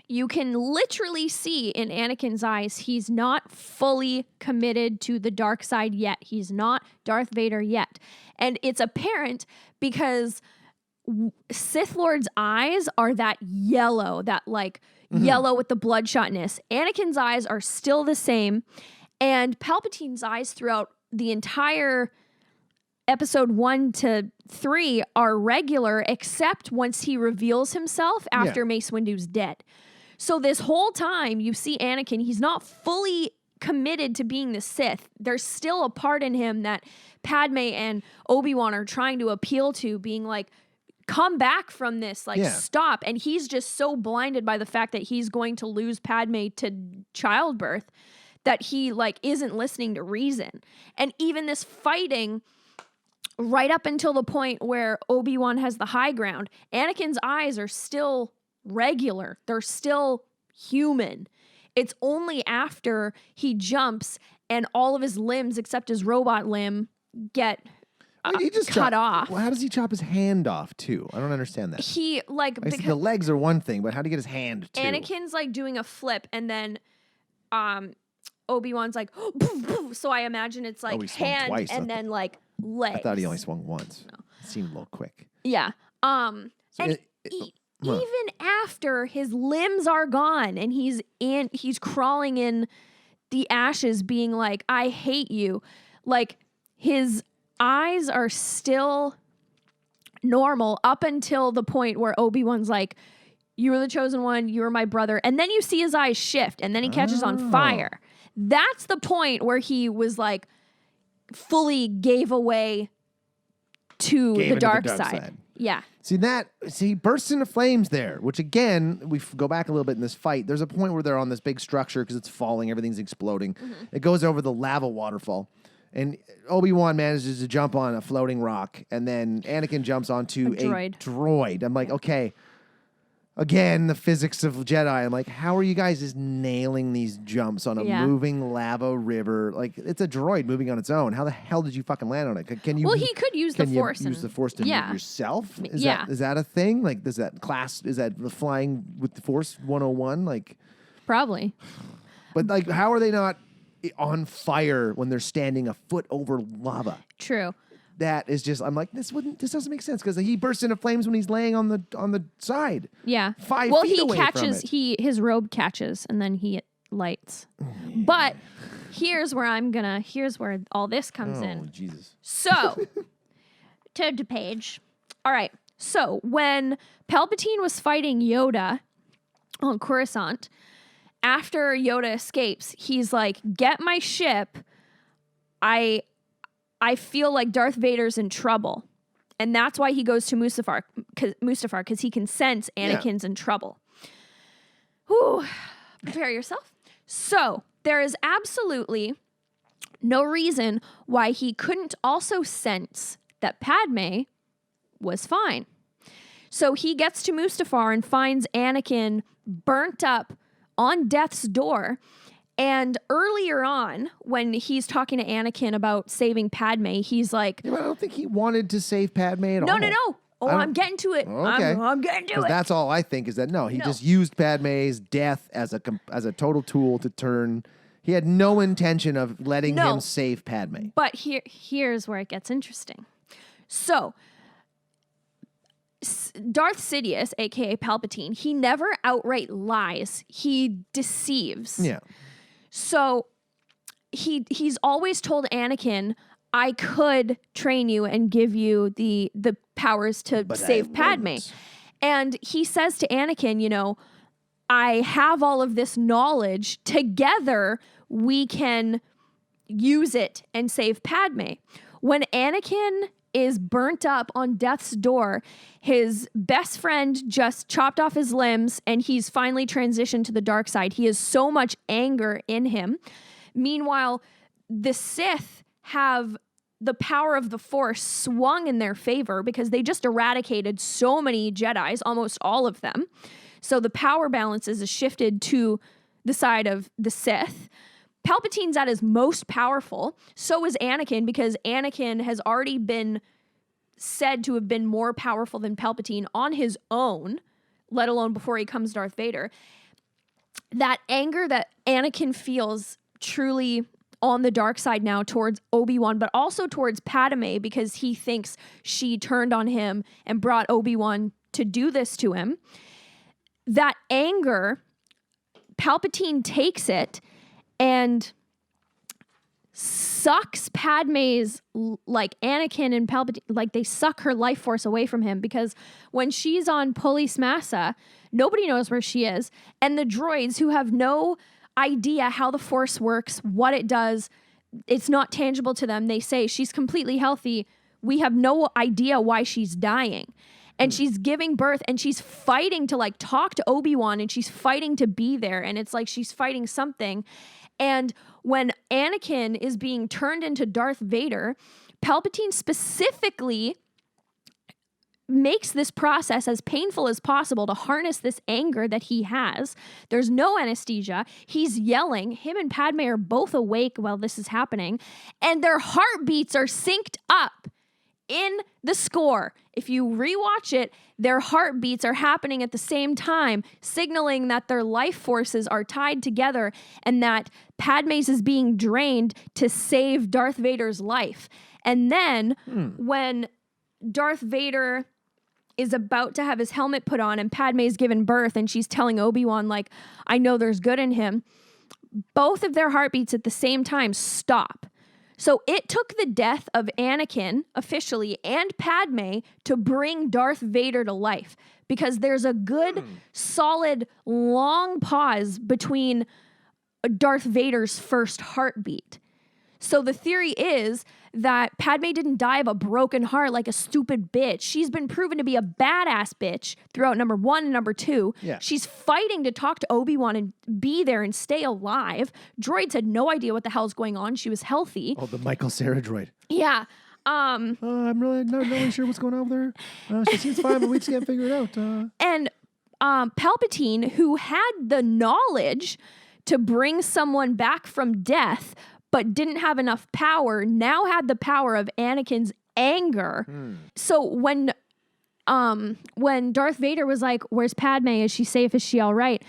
Speaker 1: you can literally see in Anakin's eyes, he's not fully committed to the dark side yet. He's not Darth Vader yet. And it's apparent because Sith Lord's eyes are that yellow, that like yellow with the bloodshotness. Anakin's eyes are still the same. And Palpatine's eyes throughout the entire episode 1 to 3 are regular, except once he reveals himself after Mace Windu's dead. So this whole time you see Anakin, he's not fully committed to being the Sith. There's still a part in him that Padme and Obi-Wan are trying to appeal to, being like, come back from this, like stop. And he's just so blinded by the fact that he's going to lose Padme to childbirth that he like isn't listening to reason. And even this fighting right up until the point where Obi-Wan has the high ground, Anakin's eyes are still regular. They're still human. It's only after he jumps and all of his limbs except his robot limb get
Speaker 2: He just
Speaker 1: cut off.
Speaker 2: Well, how does he chop his hand off too? I don't understand that.
Speaker 1: He like
Speaker 2: I see
Speaker 1: because
Speaker 2: the legs are one thing, but how do you get his hand too?
Speaker 1: Anakin's like doing a flip, and then Obi-Wan's like poof, poof. So I imagine it's like
Speaker 2: he swung
Speaker 1: hand
Speaker 2: twice.
Speaker 1: and then like legs.
Speaker 2: I thought he only swung once. It seemed a little quick.
Speaker 1: Yeah. And even after his limbs are gone and he's crawling in the ashes being like, I hate you. Like his eyes are still normal up until the point where Obi-Wan's like, you were the chosen one, you were my brother. And then you see his eyes shift and then he catches on fire. That's the point where he was like fully gave away to the dark side. Yeah.
Speaker 2: See, he bursts into flames there, which again, we go back a little bit in this fight. There's a point where they're on this big structure because it's falling, everything's exploding.
Speaker 1: Mm-hmm.
Speaker 2: It goes over the lava waterfall. And Obi-Wan manages to jump on a floating rock, and then Anakin jumps onto a droid. I'm like, okay. Again, the physics of Jedi. I'm like, how are you guys just nailing these jumps on a moving lava river? Like, it's a droid moving on its own. How the hell did you fucking land on it? Can you?
Speaker 1: Well, he could use the Force.
Speaker 2: Use the Force to move yourself? Is that a thing? Like, is that the flying with the Force 101? Like,
Speaker 1: probably.
Speaker 2: But like, how are they not on fire when they're standing a foot over lava?
Speaker 1: True.
Speaker 2: That is just, I'm like, this doesn't make sense because he bursts into flames when he's laying on the side.
Speaker 1: Yeah.
Speaker 2: 5
Speaker 1: well,
Speaker 2: feet
Speaker 1: he
Speaker 2: away
Speaker 1: catches
Speaker 2: from it.
Speaker 1: his robe catches and then he lights. But here's where all this comes
Speaker 2: Oh,
Speaker 1: in.
Speaker 2: Jesus.
Speaker 1: So, turn to page. All right. So, when Palpatine was fighting Yoda on Coruscant, after Yoda escapes, he's like, get my ship. I feel like Darth Vader's in trouble. And that's why he goes to Mustafar, because he can sense Anakin's in trouble. Whew. Prepare yourself. So there is absolutely no reason why he couldn't also sense that Padme was fine. So he gets to Mustafar and finds Anakin burnt up on death's door. And earlier on, when he's talking to Anakin about saving Padme, he's like,
Speaker 2: Yeah, but I don't think he wanted to save Padme at all.
Speaker 1: no. Oh, I'm getting to it.
Speaker 2: Okay.
Speaker 1: I'm getting to it.
Speaker 2: That's all I think is that he just used Padme's death as a total tool to turn. He had no intention of letting him save Padme.
Speaker 1: But here's where it gets interesting. So, Darth Sidious, aka Palpatine, he never outright lies. He deceives.
Speaker 2: Yeah.
Speaker 1: So he's always told Anakin, I could train you and give you the powers to save Padme. And he says to Anakin, I have all of this knowledge. Together, we can use it and save Padme. When Anakin is burnt up on death's door, his best friend just chopped off his limbs and he's finally transitioned to the dark side. He has so much anger in him. Meanwhile, the Sith have the power of the Force swung in their favor because they just eradicated so many Jedis, almost all of them. So the power balances is shifted to the side of the Sith. Palpatine's at his most powerful. So is Anakin, because Anakin has already been said to have been more powerful than Palpatine on his own, let alone before he becomes Darth Vader. That anger that Anakin feels truly on the dark side now towards Obi-Wan, but also towards Padme, because he thinks she turned on him and brought Obi-Wan to do this to him. That anger, Palpatine takes it and sucks Padme's, like Anakin and Palpatine, like they suck her life force away from him, because when she's on Polis Massa, nobody knows where she is. And the droids, who have no idea how the Force works, what it does, it's not tangible to them. They say she's completely healthy. We have no idea why she's dying. And she's giving birth and she's fighting to like talk to Obi-Wan, and she's fighting to be there. And it's like she's fighting something. And when Anakin is being turned into Darth Vader, Palpatine specifically makes this process as painful as possible to harness this anger that he has. There's no anesthesia. He's yelling. Him and Padme are both awake while this is happening, and their heartbeats are synced up in the score. If you rewatch it, their heartbeats are happening at the same time, signaling that their life forces are tied together and that Padme's is being drained to save Darth Vader's life. And then when Darth Vader is about to have his helmet put on and Padme's given birth and she's telling Obi-Wan, like, I know there's good in him, both of their heartbeats at the same time stop. So it took the death of Anakin officially and Padme to bring Darth Vader to life, because there's a good, solid, long pause between Darth Vader's first heartbeat. So the theory is that Padme didn't die of a broken heart like a stupid bitch. She's been proven to be a badass bitch throughout number 1 and number 2.
Speaker 2: Yeah.
Speaker 1: She's fighting to talk to Obi-Wan and be there and stay alive. Droids had no idea what the hell's going on. She was healthy.
Speaker 2: Oh, the Michael Cera droid.
Speaker 1: Yeah.
Speaker 2: I'm really not really sure what's going on with her. She seems fine, but we just can't figure it out.
Speaker 1: And Palpatine, who had the knowledge to bring someone back from death, but didn't have enough power, now had the power of Anakin's anger. So when Darth Vader was like, where's Padme? Is she safe? Is she all right?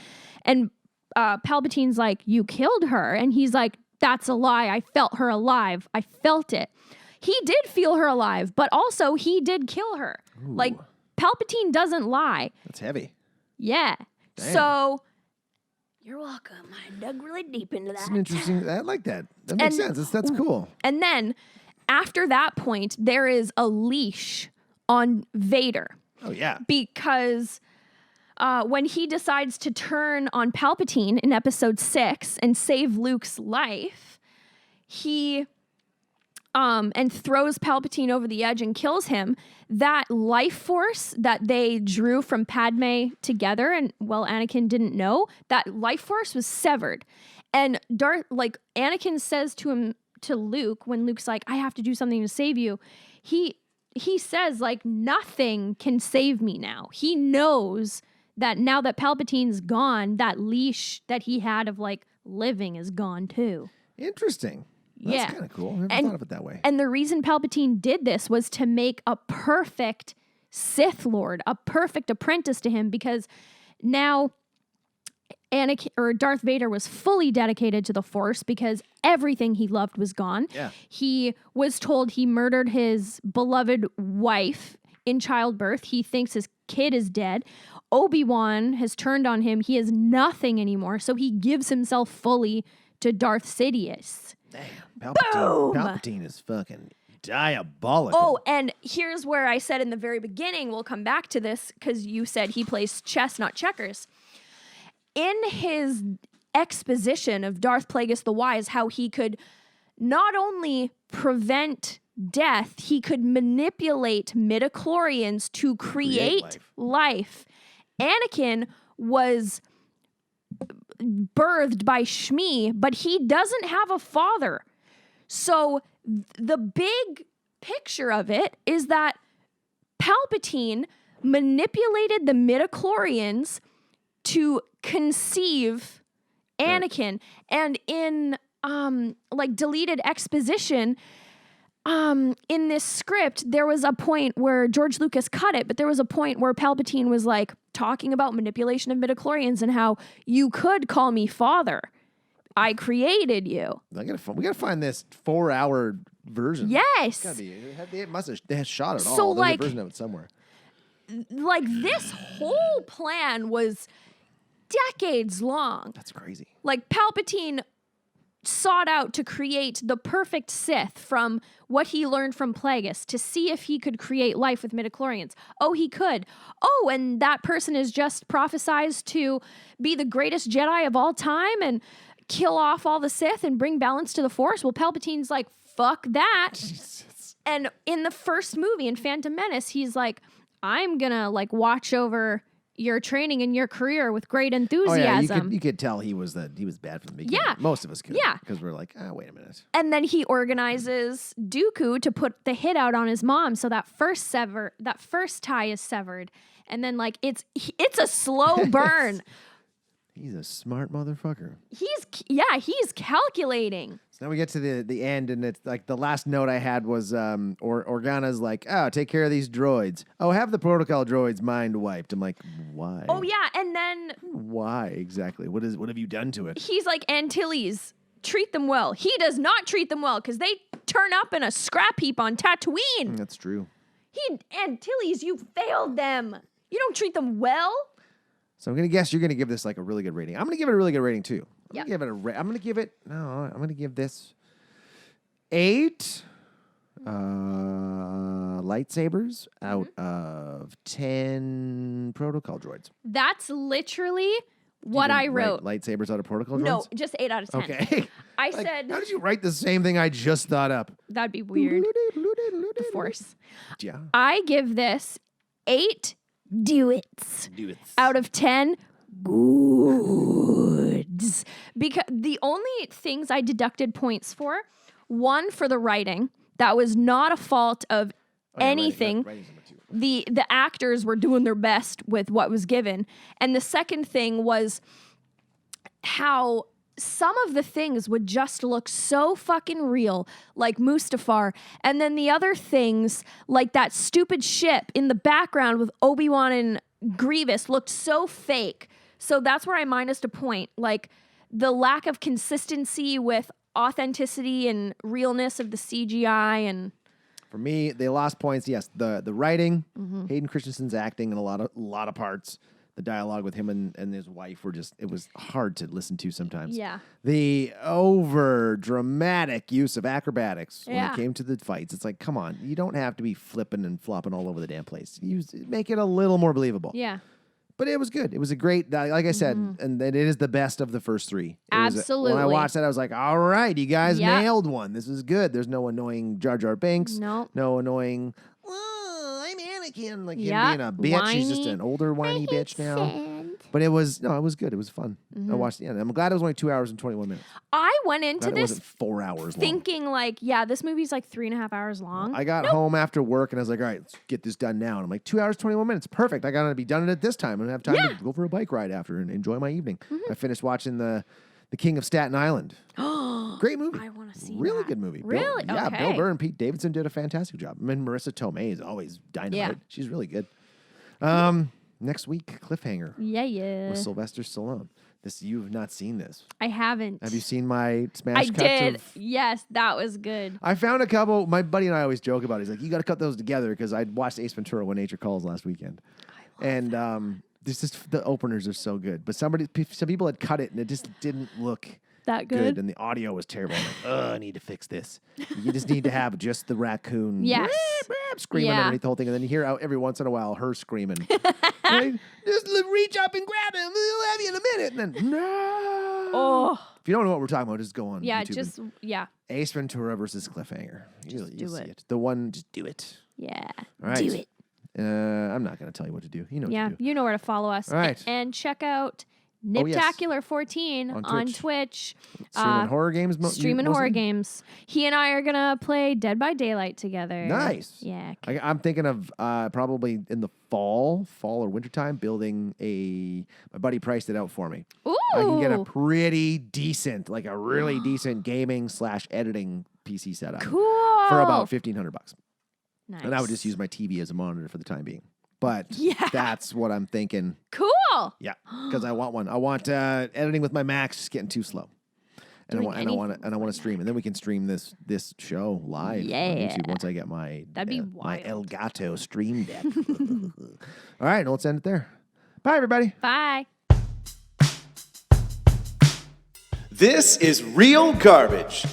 Speaker 1: And Palpatine's like, you killed her. And he's like, that's a lie. I felt her alive. I felt it. He did feel her alive, but also he did kill her.
Speaker 2: Ooh.
Speaker 1: Like, Palpatine doesn't lie.
Speaker 2: That's heavy.
Speaker 1: Yeah.
Speaker 2: Damn.
Speaker 1: So...
Speaker 4: You're welcome. I dug really deep into that.
Speaker 2: That's an interesting. I like that. That makes sense. That's cool.
Speaker 1: And then after that point, there is a leash on Vader.
Speaker 2: Oh yeah.
Speaker 1: Because when he decides to turn on Palpatine in episode 6 and save Luke's life, he and throws Palpatine over the edge and kills him, that life force that they drew from Padme together, and Anakin didn't know, that life force was severed. And Anakin says to Luke, when Luke's like, I have to do something to save you, he says, like, nothing can save me now. He knows that now that Palpatine's gone, that leash that he had of, like, living is gone too.
Speaker 2: Interesting. That's kind of cool. I never thought of it that way.
Speaker 1: And the reason Palpatine did this was to make a perfect Sith Lord, a perfect apprentice to him, because now Darth Vader was fully dedicated to the Force because everything he loved was gone.
Speaker 2: Yeah.
Speaker 1: He was told he murdered his beloved wife in childbirth. He thinks his kid is dead. Obi-Wan has turned on him. He is nothing anymore. So he gives himself fully to Darth Sidious.
Speaker 2: Damn.
Speaker 1: Boom!
Speaker 2: Palpatine is fucking diabolical.
Speaker 1: Oh, and here's where I said in the very beginning, we'll come back to this because you said he plays chess, not checkers. In his exposition of Darth Plagueis the Wise, how he could not only prevent death, he could manipulate midichlorians to create life. Anakin was birthed by Shmi, but he doesn't have a father. So the big picture of it is that Palpatine manipulated the midichlorians to conceive Anakin. And in deleted exposition, in this script, there was a point where George Lucas cut it, but there was a point where Palpatine was like talking about manipulation of midichlorians and how you could call me father. I created you.
Speaker 2: We gotta find this 4-hour version.
Speaker 1: Yes.
Speaker 2: They had shot it all.
Speaker 1: So,
Speaker 2: There's a version of it somewhere.
Speaker 1: Like, this whole plan was decades long.
Speaker 2: That's crazy.
Speaker 1: Like, Palpatine sought out to create the perfect Sith from what he learned from Plagueis to see if he could create life with midichlorians. Oh, he could. Oh, and that person is just prophesized to be the greatest Jedi of all time and kill off all the Sith and bring balance to the Force. Well, Palpatine's like, fuck that. Jesus. And in the first movie, in Phantom Menace, he's like, I'm gonna like watch over your training and your career with great enthusiasm.
Speaker 2: Oh, yeah, you could tell he was bad from the beginning.
Speaker 1: Yeah.
Speaker 2: Most of us could.
Speaker 1: Yeah.
Speaker 2: Because we're like, wait a minute.
Speaker 1: And then he organizes Dooku to put the hit out on his mom, so that first tie is severed. And then like it's a slow burn.
Speaker 2: He's a smart motherfucker.
Speaker 1: He's calculating.
Speaker 2: So now we get to the end, and it's like the last note I had was Organa's like, oh, take care of these droids. Oh, have the protocol droids mind wiped. I'm like, why?
Speaker 1: Oh yeah, and then
Speaker 2: why exactly? What have you done to it?
Speaker 1: He's like, Antilles, treat them well. He does not treat them well because they turn up in a scrap heap on Tatooine.
Speaker 2: That's true.
Speaker 1: Antilles, you failed them. You don't treat them well.
Speaker 2: So I'm gonna guess you're gonna give this like a really good rating. I'm gonna give it a really good rating too. I'm
Speaker 1: Yep.
Speaker 2: gonna give this 8 lightsabers out of 10 protocol droids.
Speaker 1: That's literally what I wrote.
Speaker 2: Lightsabers out of protocol droids?
Speaker 1: No, just 8 out of 10.
Speaker 2: Okay.
Speaker 1: I
Speaker 2: Like,
Speaker 1: said
Speaker 2: how did you write the same thing I just thought up?
Speaker 1: that'd be weird. The Force.
Speaker 2: Yeah.
Speaker 1: I give this 8 do-its out of 10 goods. Because the only things I deducted points for, one for the writing, that was not a fault of anything.
Speaker 2: Writing's number 2.
Speaker 1: The actors were doing their best with what was given. And the second thing was how some of the things would just look so fucking real, like Mustafar. And then the other things, like that stupid ship in the background with Obi-Wan and Grievous, looked so fake. So that's where I minused a point. Like the lack of consistency with authenticity and realness of the CGI. And
Speaker 2: For me, they lost points. Yes, the writing,
Speaker 1: Mm-hmm.
Speaker 2: Hayden Christensen's acting in a lot of parts. The dialogue with him and his wife it was hard to listen to sometimes.
Speaker 1: Yeah.
Speaker 2: The over dramatic use of acrobatics when
Speaker 1: Yeah.
Speaker 2: it came to the fights. It's like, come on, you don't have to be flipping and flopping all over the damn place. Make it a little more believable.
Speaker 1: yeah.
Speaker 2: But it was good. It was a great, like I said, and it is the best of the first 3. It When I
Speaker 1: Absolutely.
Speaker 2: watched that, I was like, all right, you guys
Speaker 1: Yep.
Speaker 2: nailed one. This is good. There's no annoying Jar Jar Binks.
Speaker 1: Nope.
Speaker 2: No annoying, I'm Anakin. Like him
Speaker 1: Yep.
Speaker 2: being a bitch. He's just
Speaker 1: Whiny.
Speaker 2: an older, whiny bitch now.
Speaker 4: Sand.
Speaker 2: But it was good. It was fun.
Speaker 1: Mm-hmm.
Speaker 2: I watched the end. I'm glad it was only 2 hours and 21 minutes.
Speaker 1: I went into
Speaker 2: Glad it
Speaker 1: this
Speaker 2: wasn't 4 hours long.
Speaker 1: thinking like, yeah, this movie's like 3.5 hours long.
Speaker 2: I got home after work and I was like, all right, let's get this done now. And I'm like, 2 hours, 21 minutes. Perfect. I got to be done at this time and have time to go for a bike ride after and enjoy my evening.
Speaker 1: Mm-hmm.
Speaker 2: I finished watching the King of Staten Island. Great movie.
Speaker 1: I want to see
Speaker 2: Really
Speaker 1: that.
Speaker 2: good movie.
Speaker 1: Really?
Speaker 2: Bill
Speaker 1: Okay.
Speaker 2: Burr and Pete Davidson did a fantastic job. I mean, Marissa Tomei is always dynamite.
Speaker 1: Yeah.
Speaker 2: She's really good. Next week, Cliffhanger
Speaker 1: Yeah.
Speaker 2: with Sylvester Stallone. You've not seen this.
Speaker 1: I haven't.
Speaker 2: Have you seen my smash
Speaker 1: I
Speaker 2: cuts
Speaker 1: did.
Speaker 2: of
Speaker 1: Yes, that was good.
Speaker 2: I found a couple. My buddy and I always joke about it. He's like, you got to cut those together because I watched Ace Ventura: When Nature Calls last weekend, and this just the openers are so good. But some people had cut it and it just didn't look
Speaker 1: That
Speaker 2: good,
Speaker 1: good.
Speaker 2: and the audio was terrible. I'm like, I need to fix this. You just need to have just the raccoon,
Speaker 1: Yes.
Speaker 2: screaming
Speaker 1: Yeah.
Speaker 2: underneath the whole thing, and then you hear out every once in a while her screaming. Like, just reach up and grab him. We'll have you in a minute, and then no.
Speaker 1: Oh,
Speaker 2: If you don't know what we're talking about, just go on.
Speaker 1: yeah,
Speaker 2: YouTube and
Speaker 1: just yeah,
Speaker 2: Ace Ventura versus Cliffhanger. You'll
Speaker 1: do
Speaker 2: see
Speaker 1: it.
Speaker 2: The one, just do it.
Speaker 1: yeah.
Speaker 2: All right.
Speaker 4: Do it.
Speaker 2: I'm not going to tell you what to do. You know
Speaker 1: Yeah,
Speaker 2: what to do.
Speaker 1: you know where to follow us.
Speaker 2: All right.
Speaker 1: And check out
Speaker 2: Oh, yes.
Speaker 1: Niptacular14
Speaker 2: On
Speaker 1: on Twitch.
Speaker 2: Streaming horror games.
Speaker 1: Streaming horror games. He and I are going to play Dead by Daylight together.
Speaker 2: Nice.
Speaker 1: Yeah.
Speaker 2: I'm thinking of probably in the fall or wintertime, building my buddy priced it out for me.
Speaker 1: Ooh.
Speaker 2: I can get a pretty decent, like a really decent gaming / editing PC setup
Speaker 1: Cool.
Speaker 2: for about $1,500.
Speaker 1: Nice.
Speaker 2: And I would just use my TV as a monitor for the time being. But
Speaker 1: Yeah.
Speaker 2: that's what I'm thinking.
Speaker 1: Cool.
Speaker 2: Yeah, because I want one. I want editing with my Macs just getting too slow, and
Speaker 1: Doing
Speaker 2: I want
Speaker 1: anything
Speaker 2: to stream, and then we can stream this show live on
Speaker 1: Yeah.
Speaker 2: YouTube once I get my
Speaker 1: That'd be
Speaker 2: my
Speaker 1: wild.
Speaker 2: Elgato Stream Deck. All right, let's end it there. Bye, everybody.
Speaker 1: Bye.
Speaker 3: This is Real Garbage.